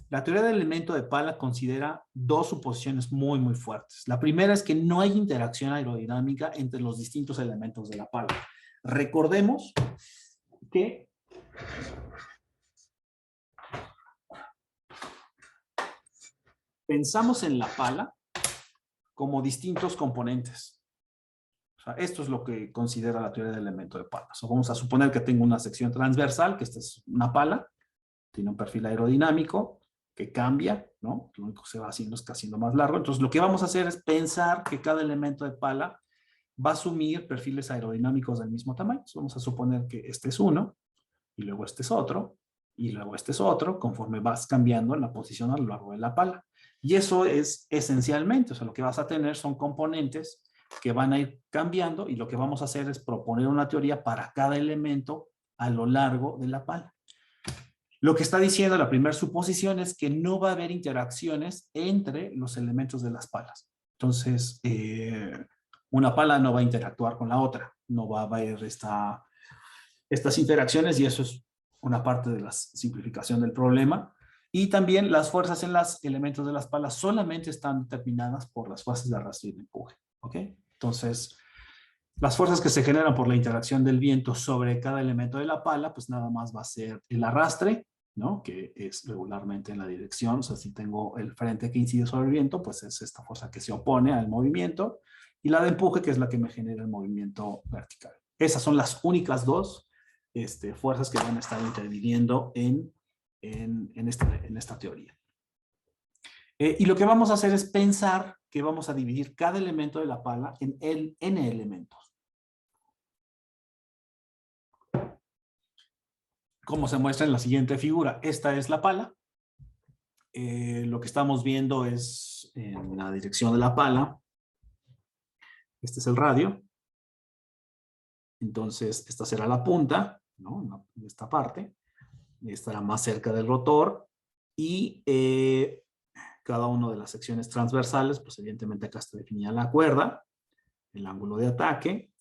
La teoría del elemento de pala considera dos suposiciones muy, muy fuertes. La primera es que no hay interacción aerodinámica entre los distintos elementos de la pala. Recordemos que pensamos en la pala como distintos componentes. O sea, esto es lo que considera la teoría del elemento de pala. So, vamos a suponer que tengo una sección transversal, que esta es una pala, tiene un perfil aerodinámico que cambia, ¿no? Lo único que se va haciendo es que haciendo más largo. Entonces, lo que vamos a hacer es pensar que cada elemento de pala va a asumir perfiles aerodinámicos del mismo tamaño. Entonces, vamos a suponer que este es uno, y luego este es otro, y luego este es otro, conforme vas cambiando la posición a lo largo de la pala. Y eso es esencialmente, o sea, lo que vas a tener son componentes que van a ir cambiando, y lo que vamos a hacer es proponer una teoría para cada elemento a lo largo de la pala. Lo que está diciendo la primera suposición es que no va a haber interacciones entre los elementos de las palas. Entonces, una pala no va a interactuar con la otra, no va a haber estas interacciones, y eso es una parte de la simplificación del problema. Y también las fuerzas en los elementos de las palas solamente están determinadas por las fuerzas de arrastre y de empuje. ¿Ok? Entonces, las fuerzas que se generan por la interacción del viento sobre cada elemento de la pala, pues nada más va a ser el arrastre, ¿no? Que es regularmente en la dirección. O sea, si tengo el frente que incide sobre el viento, pues es esta fuerza que se opone al movimiento. Y la de empuje, que es la que me genera el movimiento vertical. Esas son las únicas dos fuerzas que van a estar interviniendo en esta teoría. Y lo que vamos a hacer es pensar que vamos a dividir cada elemento de la pala en n elementos. Como se muestra en la siguiente figura, esta es la pala. Lo que estamos viendo es en la dirección de la pala. Este es el radio. Entonces, esta será la punta, ¿no? En esta parte. Estará más cerca del rotor. Y cada una de las secciones transversales, pues evidentemente acá está definida la cuerda, el ángulo de ataque.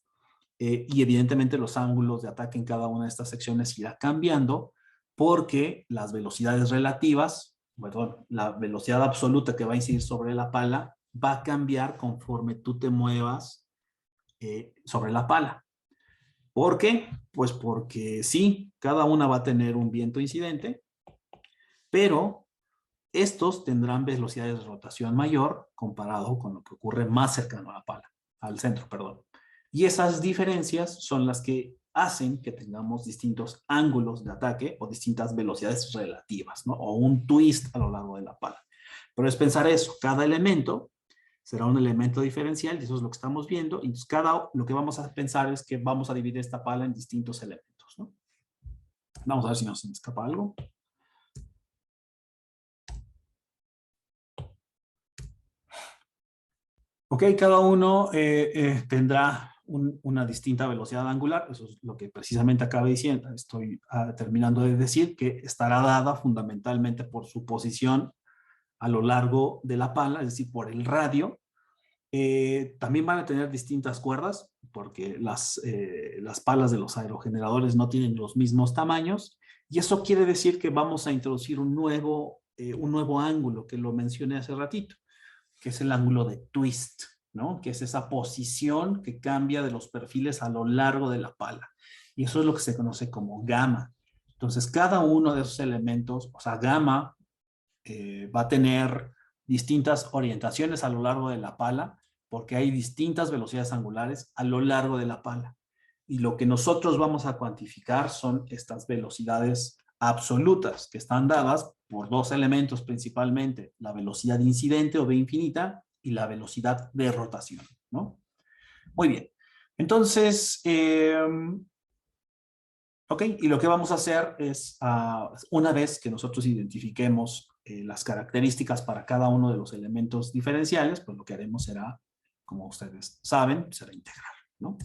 Y evidentemente los ángulos de ataque en cada una de estas secciones irá cambiando porque las velocidades relativas, perdón, la velocidad absoluta que va a incidir sobre la pala va a cambiar conforme tú te muevas sobre la pala. ¿Por qué? Pues porque sí, cada una va a tener un viento incidente, pero estos tendrán velocidades de rotación mayor comparado con lo que ocurre más cercano a la pala, al centro, perdón. Y esas diferencias son las que hacen que tengamos distintos ángulos de ataque o distintas velocidades relativas, ¿no? O un twist a lo largo de la pala. Pero es pensar eso, cada elemento será un elemento diferencial, y eso es lo que estamos viendo. Entonces, lo que vamos a pensar es que vamos a dividir esta pala en distintos elementos, ¿no? Vamos a ver si nos escapa algo. Ok, cada uno tendrá una distinta velocidad angular. Eso es lo que precisamente acabo diciendo. Estoy terminando de decir que estará dada fundamentalmente por su posición a lo largo de la pala, es decir, por el radio. También van a tener distintas cuerdas, porque las palas de los aerogeneradores no tienen los mismos tamaños, y eso quiere decir que vamos a introducir un nuevo ángulo, que lo mencioné hace ratito, que es el ángulo de twist, ¿no? Que es esa posición que cambia de los perfiles a lo largo de la pala. Y eso es lo que se conoce como gamma. Entonces, cada uno de esos elementos, o sea, gamma, va a tener distintas orientaciones a lo largo de la pala, porque hay distintas velocidades angulares a lo largo de la pala. Y lo que nosotros vamos a cuantificar son estas velocidades absolutas, que están dadas por dos elementos principalmente: la velocidad incidente o V infinita y la velocidad de rotación, ¿no? Muy bien. Entonces, ok, y lo que vamos a hacer es, una vez que nosotros identifiquemos las características para cada uno de los elementos diferenciales, pues lo que haremos será, como ustedes saben, será integrar, ¿no?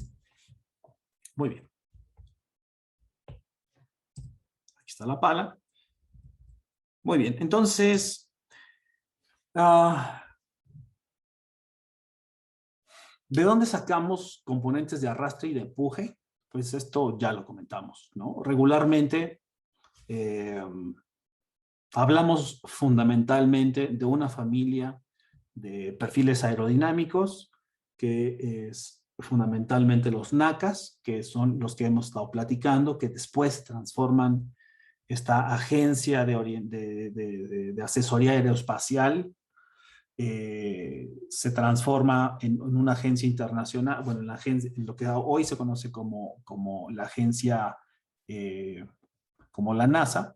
Muy bien. Aquí está la pala. Muy bien, entonces, ¿de dónde sacamos componentes de arrastre y de empuje? Pues esto ya lo comentamos, ¿no? Regularmente, hablamos fundamentalmente de una familia de perfiles aerodinámicos, que es fundamentalmente los NACAS, que son los que hemos estado platicando, que después transforman esta agencia de asesoría aeroespacial, se transforma en una agencia internacional, bueno, en lo que hoy se conoce como la agencia, como la NASA,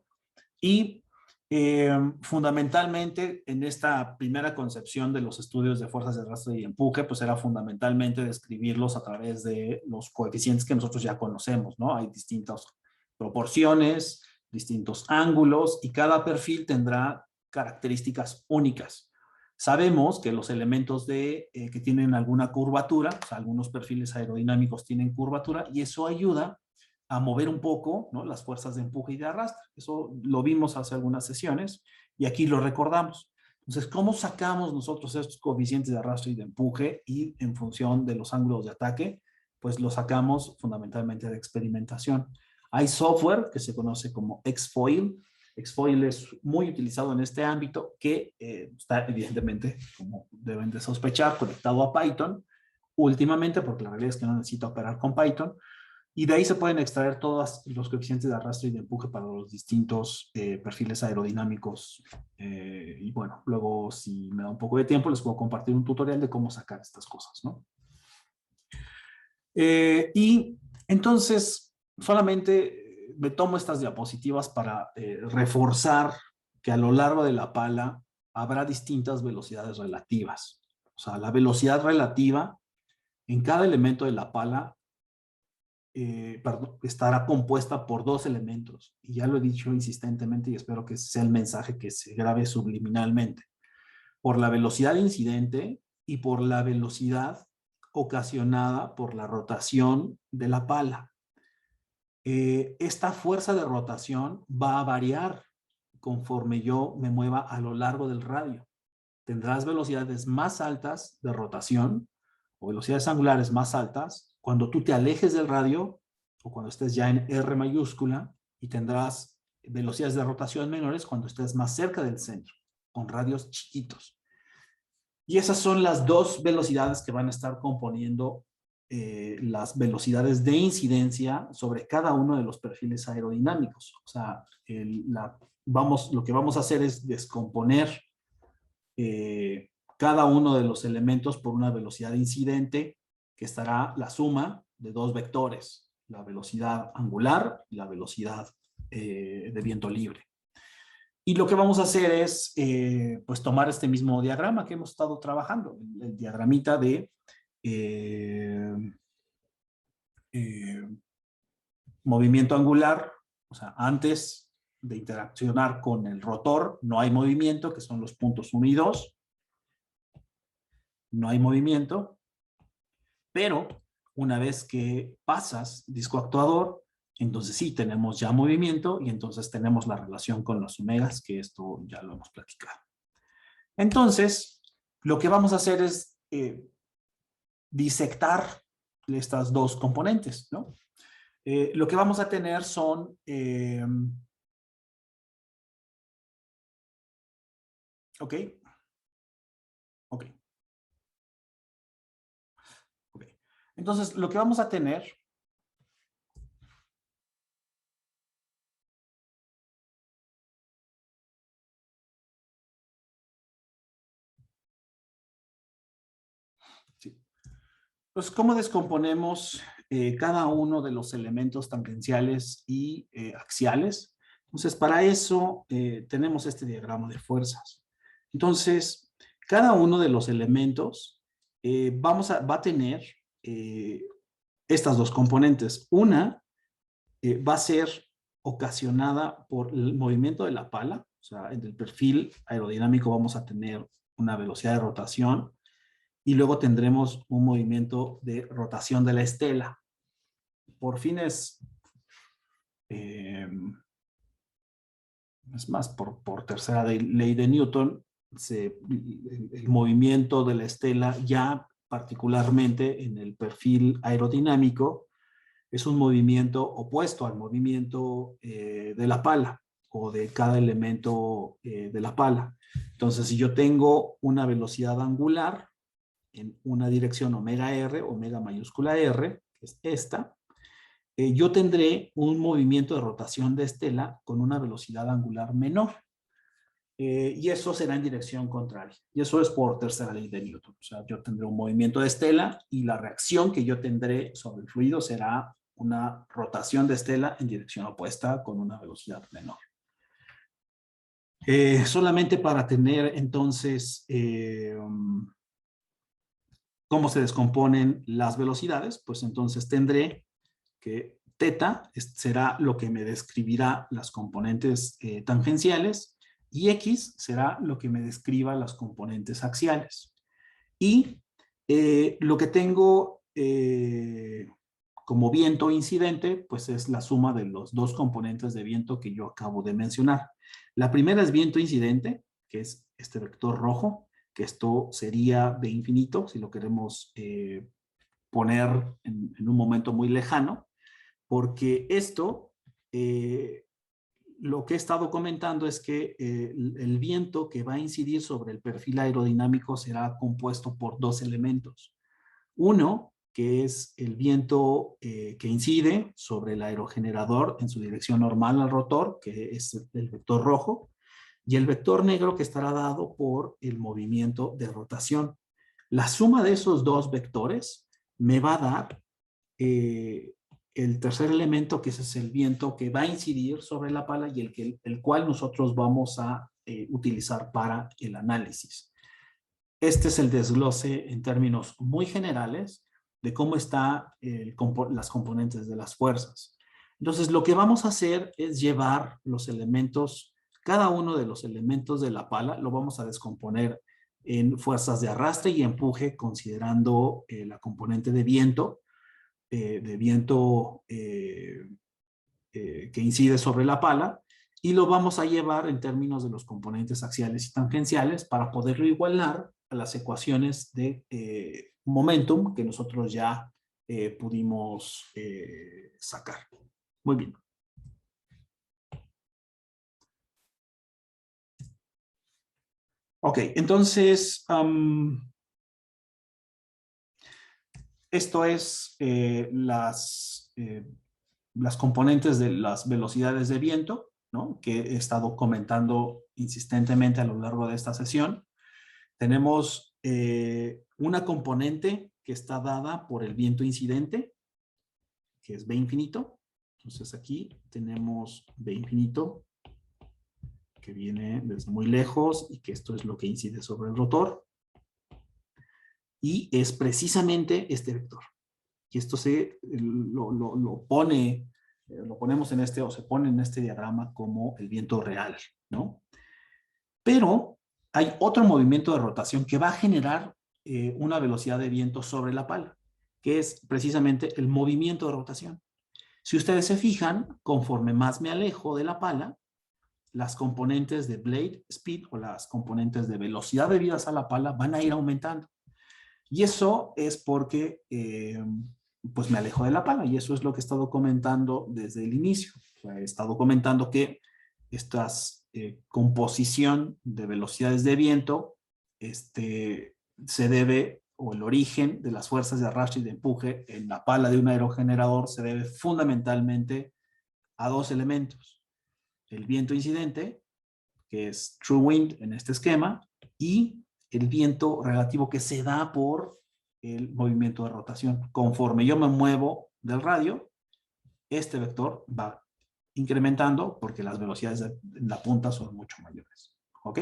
y fundamentalmente en esta primera concepción de los estudios de fuerzas de arrastre y empuje, pues era fundamentalmente describirlos a través de los coeficientes que nosotros ya conocemos, ¿no? Hay distintas proporciones, distintos ángulos, y cada perfil tendrá características únicas. Sabemos que los elementos que tienen alguna curvatura, o sea, algunos perfiles aerodinámicos tienen curvatura, y eso ayuda a mover un poco, ¿no?, las fuerzas de empuje y de arrastre. Eso lo vimos hace algunas sesiones y aquí lo recordamos. Entonces, ¿cómo sacamos nosotros estos coeficientes de arrastre y de empuje? Y en función de los ángulos de ataque, pues lo sacamos fundamentalmente de experimentación. Hay software que se conoce como Xfoil. Xfoil es muy utilizado en este ámbito, que está evidentemente, como deben de sospechar, conectado a Python últimamente, porque la realidad es que no necesita operar con Python. Y de ahí se pueden extraer todos los coeficientes de arrastre y de empuje para los distintos perfiles aerodinámicos. Y bueno, luego, si me da un poco de tiempo, les puedo compartir un tutorial de cómo sacar estas cosas, ¿no? Y entonces, solamente me tomo estas diapositivas para reforzar que a lo largo de la pala habrá distintas velocidades relativas. O sea, la velocidad relativa en cada elemento de la pala estará compuesta por dos elementos, y ya lo he dicho insistentemente y espero que ese sea el mensaje que se grabe subliminalmente: por la velocidad incidente y por la velocidad ocasionada por la rotación de la pala. Esta fuerza de rotación va a variar conforme yo me mueva a lo largo del radio. Tendrás velocidades más altas de rotación o velocidades angulares más altas cuando tú te alejes del radio o cuando estés ya en R mayúscula, y tendrás velocidades de rotación menores cuando estés más cerca del centro, con radios chiquitos. Y esas son las dos velocidades que van a estar componiendo las velocidades de incidencia sobre cada uno de los perfiles aerodinámicos. O sea, lo que vamos a hacer es descomponer cada uno de los elementos por una velocidad incidente, que estará la suma de dos vectores, la velocidad angular y la velocidad de viento libre. Y lo que vamos a hacer es pues tomar este mismo diagrama que hemos estado trabajando, el diagramita de movimiento angular. O sea, antes de interaccionar con el rotor no hay movimiento, que son los puntos 1 y 2. No hay movimiento, pero una vez que pasas disco actuador, entonces sí tenemos ya movimiento, y entonces tenemos la relación con los omegas, que esto ya lo hemos platicado. Entonces, lo que vamos a hacer es disectar estas dos componentes, ¿no? Lo que vamos a tener son ok. Entonces, lo que vamos a tener pues, ¿cómo descomponemos cada uno de los elementos tangenciales y axiales? Entonces, para eso tenemos este diagrama de fuerzas. Entonces, cada uno de los elementos va a tener estas dos componentes. Una va a ser ocasionada por el movimiento de la pala. O sea, en el perfil aerodinámico vamos a tener una velocidad de rotación, y luego tendremos un movimiento de rotación de la estela. Por fines, es más, por tercera ley de Newton, el movimiento de la estela, ya particularmente en el perfil aerodinámico, es un movimiento opuesto al movimiento de la pala. o de cada elemento de la pala. Entonces, si yo tengo una velocidad angular en una dirección omega R, omega mayúscula R, que es esta, yo tendré un movimiento de rotación de estela con una velocidad angular menor. Y eso será en dirección contraria. Y eso es por tercera ley de Newton. O sea, yo tendré un movimiento de estela y la reacción que yo tendré sobre el fluido será una rotación de estela en dirección opuesta con una velocidad menor. Solamente para tener entonces cómo se descomponen las velocidades, pues entonces tendré que teta será lo que me describirá las componentes tangenciales y x será lo que me describa las componentes axiales. Y lo que tengo como viento incidente, pues es la suma de los dos componentes de viento que yo acabo de mencionar. La primera es viento incidente, que es este vector rojo, que esto sería de infinito, si lo queremos poner en un momento muy lejano, porque esto, lo que he estado comentando es que el viento que va a incidir sobre el perfil aerodinámico será compuesto por dos elementos. Uno, que es el viento que incide sobre el aerogenerador en su dirección normal al rotor, que es el vector rojo, y el vector negro que estará dado por el movimiento de rotación. La suma de esos dos vectores me va a dar el tercer elemento, que ese es el viento que va a incidir sobre la pala y el cual nosotros vamos a utilizar para el análisis. Este es el desglose en términos muy generales de cómo están las componentes de las fuerzas. Entonces, lo que vamos a hacer es llevar los elementos, cada uno de los elementos de la pala, lo vamos a descomponer en fuerzas de arrastre y empuje, considerando la componente de viento que incide sobre la pala, y lo vamos a llevar en términos de los componentes axiales y tangenciales para poderlo igualar a las ecuaciones de momentum que nosotros ya pudimos sacar. Muy bien. Ok, entonces, esto es las componentes de las velocidades de viento, ¿no?, que he estado comentando insistentemente a lo largo de esta sesión. Tenemos una componente que está dada por el viento incidente, que es V infinito. Entonces aquí tenemos V infinito, que viene desde muy lejos y que esto es lo que incide sobre el rotor. Y es precisamente este vector. Y esto lo ponemos en este, o se pone en este diagrama como el viento real, ¿no? Pero hay otro movimiento de rotación que va a generar una velocidad de viento sobre la pala, que es precisamente el movimiento de rotación. Si ustedes se fijan, conforme más me alejo de la pala, las componentes de blade speed o las componentes de velocidad debidas a la pala van a ir aumentando. Y eso es porque pues me alejo de la pala, y eso es lo que he estado comentando desde el inicio. O sea, he estado comentando que esta composición de velocidades de viento se debe, o el origen de las fuerzas de arrastre y de empuje en la pala de un aerogenerador se debe fundamentalmente a dos elementos: el viento incidente, que es true wind en este esquema, y el viento relativo que se da por el movimiento de rotación. Conforme yo me muevo del radio, este vector va incrementando porque las velocidades en la punta son mucho mayores. ¿Ok?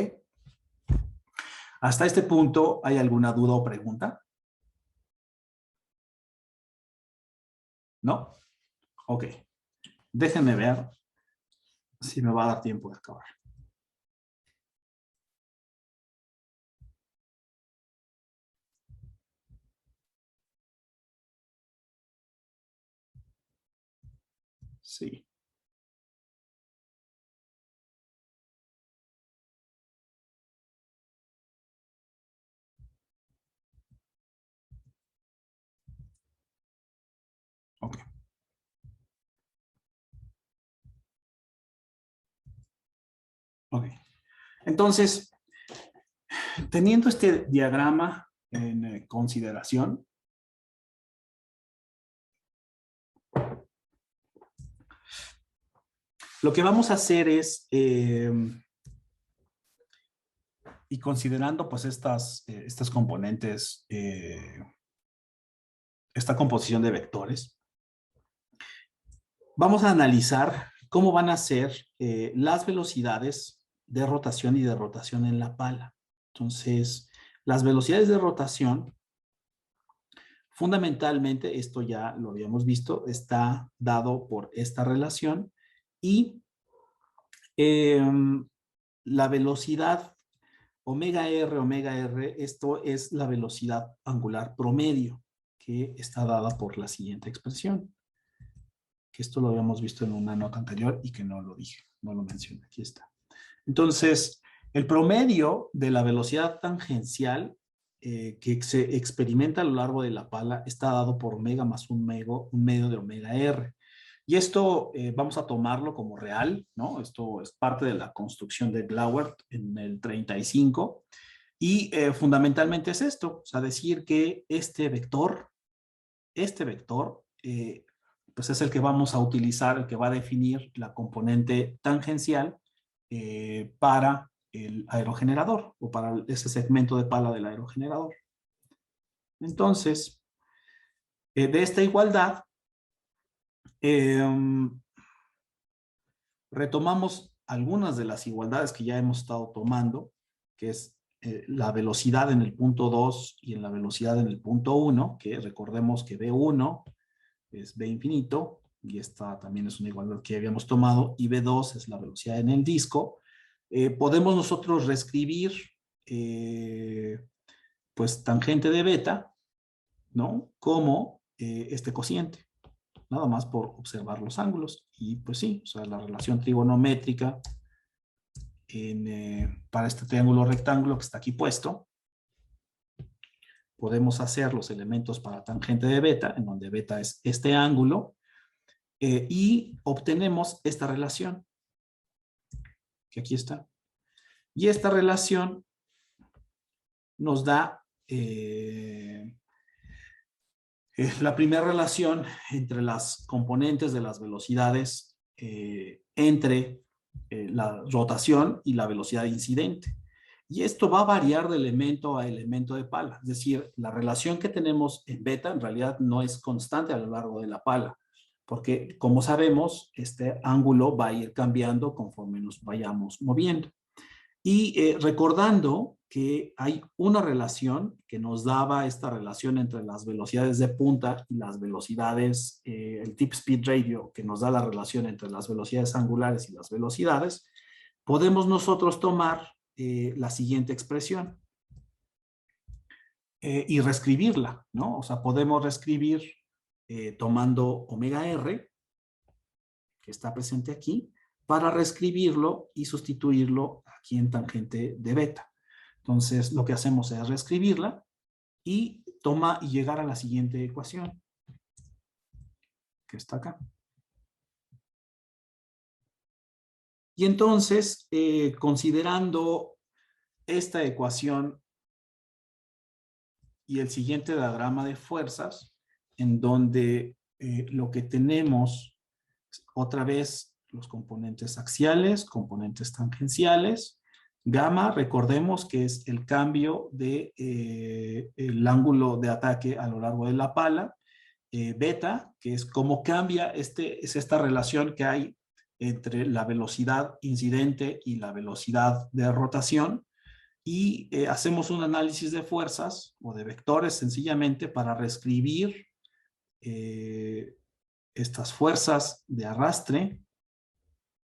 Hasta este punto, ¿hay alguna duda o pregunta? ¿No? Ok. Déjenme ver si me va a dar tiempo de acabar. Sí. Ok. Ok. Entonces, teniendo este diagrama en consideración, lo que vamos a hacer es, y considerando pues estas componentes, esta composición de vectores, vamos a analizar cómo van a ser las velocidades de rotación y de rotación en la pala. Entonces, las velocidades de rotación, fundamentalmente, esto ya lo habíamos visto, está dado por esta relación y la velocidad omega R, esto es la velocidad angular promedio que está dada por la siguiente expresión. Que esto lo habíamos visto en una nota anterior y que no lo dije, no lo mencioné, aquí está. Entonces, el promedio de la velocidad tangencial que se experimenta a lo largo de la pala está dado por omega más un medio de omega R. Y esto vamos a tomarlo como real, ¿no? Esto es parte de la construcción de Glauert en el 35. Y fundamentalmente es esto, o sea, decir que este vector, pues es el que vamos a utilizar, el que va a definir la componente tangencial para el aerogenerador o para ese segmento de pala del aerogenerador. Entonces, de esta igualdad, retomamos algunas de las igualdades que ya hemos estado tomando, que es la velocidad en el punto 2 y en la velocidad en el punto 1, que recordemos que B1 es B infinito, y esta también es una igualdad que habíamos tomado, y B2 es la velocidad en el disco. Podemos nosotros reescribir pues tangente de beta, ¿no? Como este cociente, nada más por observar los ángulos. Y pues sí, o sea, la relación trigonométrica para este triángulo rectángulo que está aquí puesto, podemos hacer los elementos para tangente de beta, en donde beta es este ángulo, y obtenemos esta relación, que aquí está. Y esta relación nos da la primera relación entre las componentes de las velocidades entre la rotación y la velocidad incidente. Y esto va a variar de elemento a elemento de pala. Es decir, la relación que tenemos en beta en realidad no es constante a lo largo de la pala, porque como sabemos, este ángulo va a ir cambiando conforme nos vayamos moviendo. Y recordando que hay una relación que nos daba esta relación entre las velocidades de punta y las velocidades, el tip speed radio, que nos da la relación entre las velocidades angulares y las velocidades, podemos nosotros tomar la siguiente expresión y reescribirla, ¿no? O sea, podemos reescribir tomando omega R, que está presente aquí, para reescribirlo y sustituirlo aquí en tangente de beta. Entonces, lo que hacemos es reescribirla y llegar a la siguiente ecuación, que está acá. Y entonces, considerando esta ecuación y el siguiente diagrama de fuerzas, en donde lo que tenemos, otra vez, los componentes axiales, componentes tangenciales. Gamma, recordemos que es el cambio de el ángulo de ataque a lo largo de la pala. Beta, que es cómo cambia, es esta relación que hay entre la velocidad incidente y la velocidad de rotación. Y hacemos un análisis de fuerzas o de vectores sencillamente para reescribir estas fuerzas de arrastre,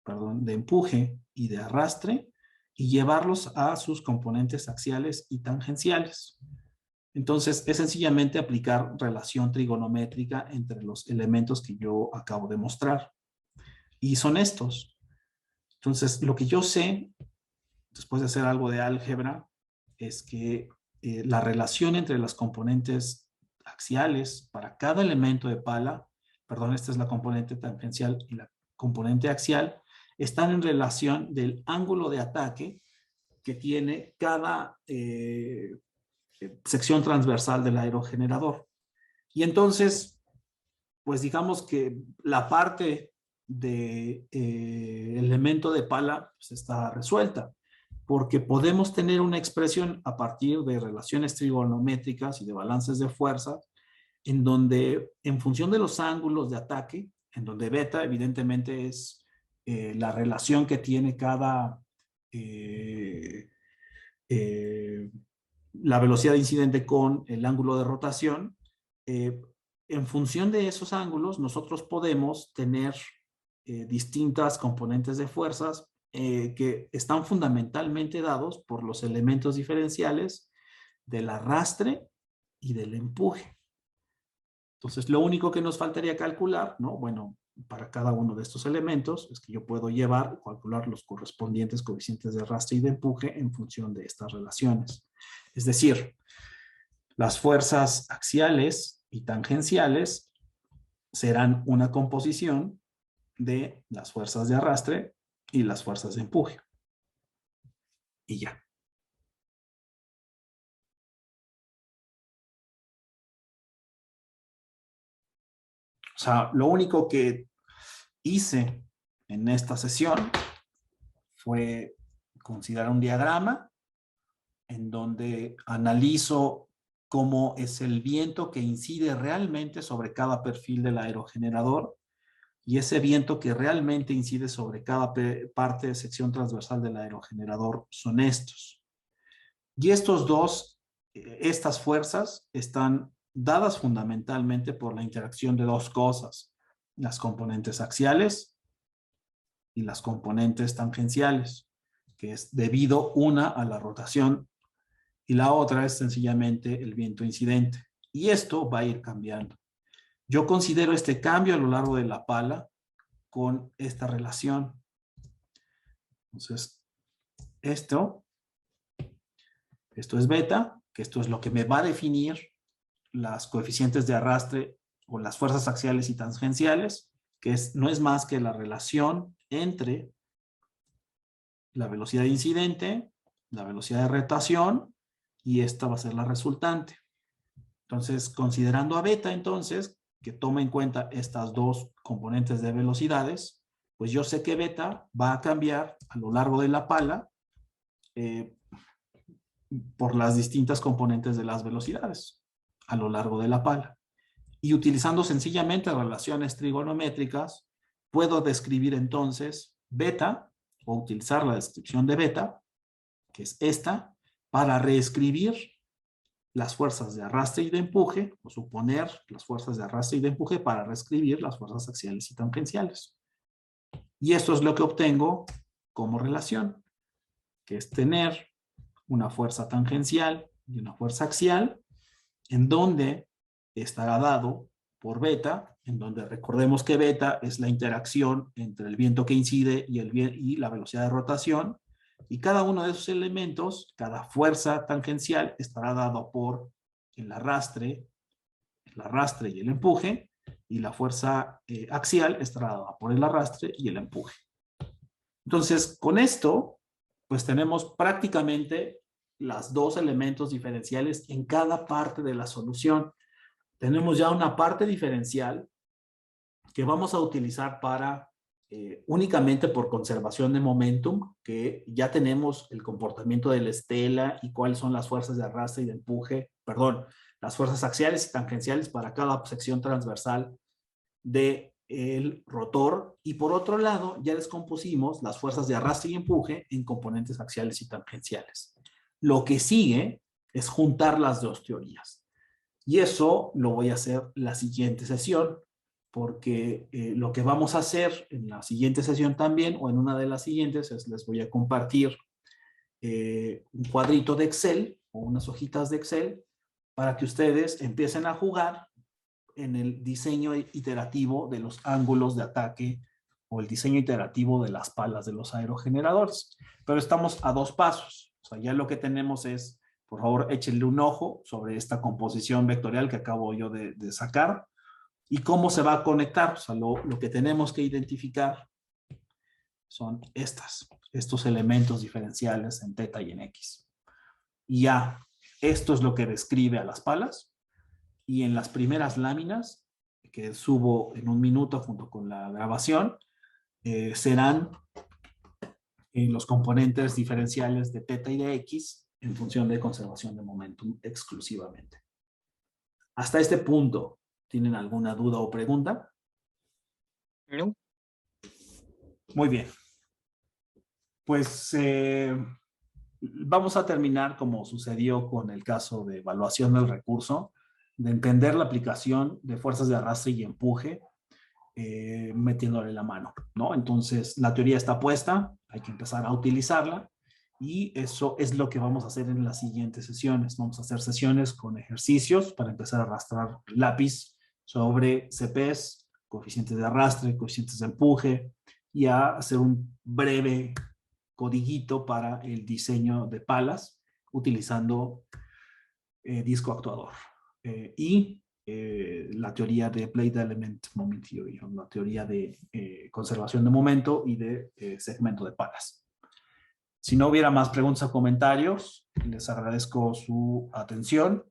de empuje y de arrastre, y llevarlos a sus componentes axiales y tangenciales. Entonces, es sencillamente aplicar relación trigonométrica entre los elementos que yo acabo de mostrar. Y son estos. Entonces, lo que yo sé, después de hacer algo de álgebra, es que la relación entre las componentes axiales para cada elemento de pala, perdón, esta es la componente tangencial y la componente axial, están en relación del ángulo de ataque que tiene cada sección transversal del aerogenerador. Y entonces, pues digamos que la parte de elemento de pala pues está resuelta, porque podemos tener una expresión a partir de relaciones trigonométricas y de balances de fuerza, en donde en función de los ángulos de ataque, en donde beta evidentemente es la relación que tiene cada la velocidad de incidente con el ángulo de rotación, en función de esos ángulos nosotros podemos tener distintas componentes de fuerzas que están fundamentalmente dados por los elementos diferenciales del arrastre y del empuje. Entonces, lo único que nos faltaría calcular, ¿no? Bueno, para cada uno de estos elementos es que yo puedo llevar o calcular los correspondientes coeficientes de arrastre y de empuje en función de estas relaciones. Es decir, las fuerzas axiales y tangenciales serán una composición de las fuerzas de arrastre y las fuerzas de empuje. Y ya. O sea, lo único que hice en esta sesión fue considerar un diagrama en donde analizo cómo es el viento que incide realmente sobre cada perfil del aerogenerador y ese viento que realmente incide sobre cada parte de sección transversal del aerogenerador son estos. Y estas fuerzas están dadas fundamentalmente por la interacción de dos cosas, las componentes axiales y las componentes tangenciales, que es debido una a la rotación y la otra es sencillamente el viento incidente. Y esto va a ir cambiando. Yo considero este cambio a lo largo de la pala con esta relación. Entonces, esto es beta, que esto es lo que me va a definir las coeficientes de arrastre o las fuerzas axiales y tangenciales, que no es más que la relación entre la velocidad de incidente, la velocidad de rotación, y esta va a ser la resultante. Entonces, considerando a beta, entonces, que toma en cuenta estas dos componentes de velocidades, pues yo sé que beta va a cambiar a lo largo de la pala por las distintas componentes de las velocidades a lo largo de la pala. Y utilizando sencillamente relaciones trigonométricas, puedo describir entonces beta, o utilizar la descripción de beta, que es esta, para reescribir las fuerzas de arrastre y de empuje, o suponer las fuerzas de arrastre y de empuje para reescribir las fuerzas axiales y tangenciales. Y esto es lo que obtengo como relación, que es tener una fuerza tangencial y una fuerza axial, en donde estará dado por beta, en donde recordemos que beta es la interacción entre el viento que incide y la velocidad de rotación, y cada uno de esos elementos, cada fuerza tangencial estará dado por el arrastre y el empuje, y la fuerza axial estará dada por el arrastre y el empuje. Entonces, con esto, pues tenemos prácticamente los dos elementos diferenciales en cada parte de la solución. Tenemos ya una parte diferencial que vamos a utilizar para únicamente por conservación de momentum, que ya tenemos el comportamiento de la estela y cuáles son las fuerzas de arrastre y de empuje, perdón, las fuerzas axiales y tangenciales para cada sección transversal del rotor. Y por otro lado, ya descompusimos las fuerzas de arrastre y empuje en componentes axiales y tangenciales. Lo que sigue es juntar las dos teorías. Y eso lo voy a hacer la siguiente sesión, porque lo que vamos a hacer en la siguiente sesión también, o en una de las siguientes, es les voy a compartir un cuadrito de Excel o unas hojitas de Excel para que ustedes empiecen a jugar en el diseño iterativo de los ángulos de ataque o el diseño iterativo de las palas de los aerogeneradores. Pero estamos a dos pasos. O sea, ya lo que tenemos es, por favor, échenle un ojo sobre esta composición vectorial que acabo yo de sacar y cómo se va a conectar. O sea, lo que tenemos que identificar son estos elementos diferenciales en teta y en x. Y ya, esto es lo que describe a las palas, y en las primeras láminas, que subo en un minuto junto con la grabación, serán los componentes diferenciales de teta y de x en función de conservación de momentum exclusivamente. Hasta este punto, ¿tienen alguna duda o pregunta? No. Muy bien. Pues vamos a terminar como sucedió con el caso de evaluación del recurso, de entender la aplicación de fuerzas de arrastre y empuje, metiéndole la mano, ¿no? Entonces, la teoría está puesta, hay que empezar a utilizarla, y eso es lo que vamos a hacer en las siguientes sesiones. Vamos a hacer sesiones con ejercicios para empezar a arrastrar lápiz sobre CPs, coeficientes de arrastre, coeficientes de empuje, y a hacer un breve codiguito para el diseño de palas utilizando disco actuador. Y la teoría de Plate Element Moment Theory, la teoría de conservación de momento y de segmento de palas. Si no hubiera más preguntas o comentarios, les agradezco su atención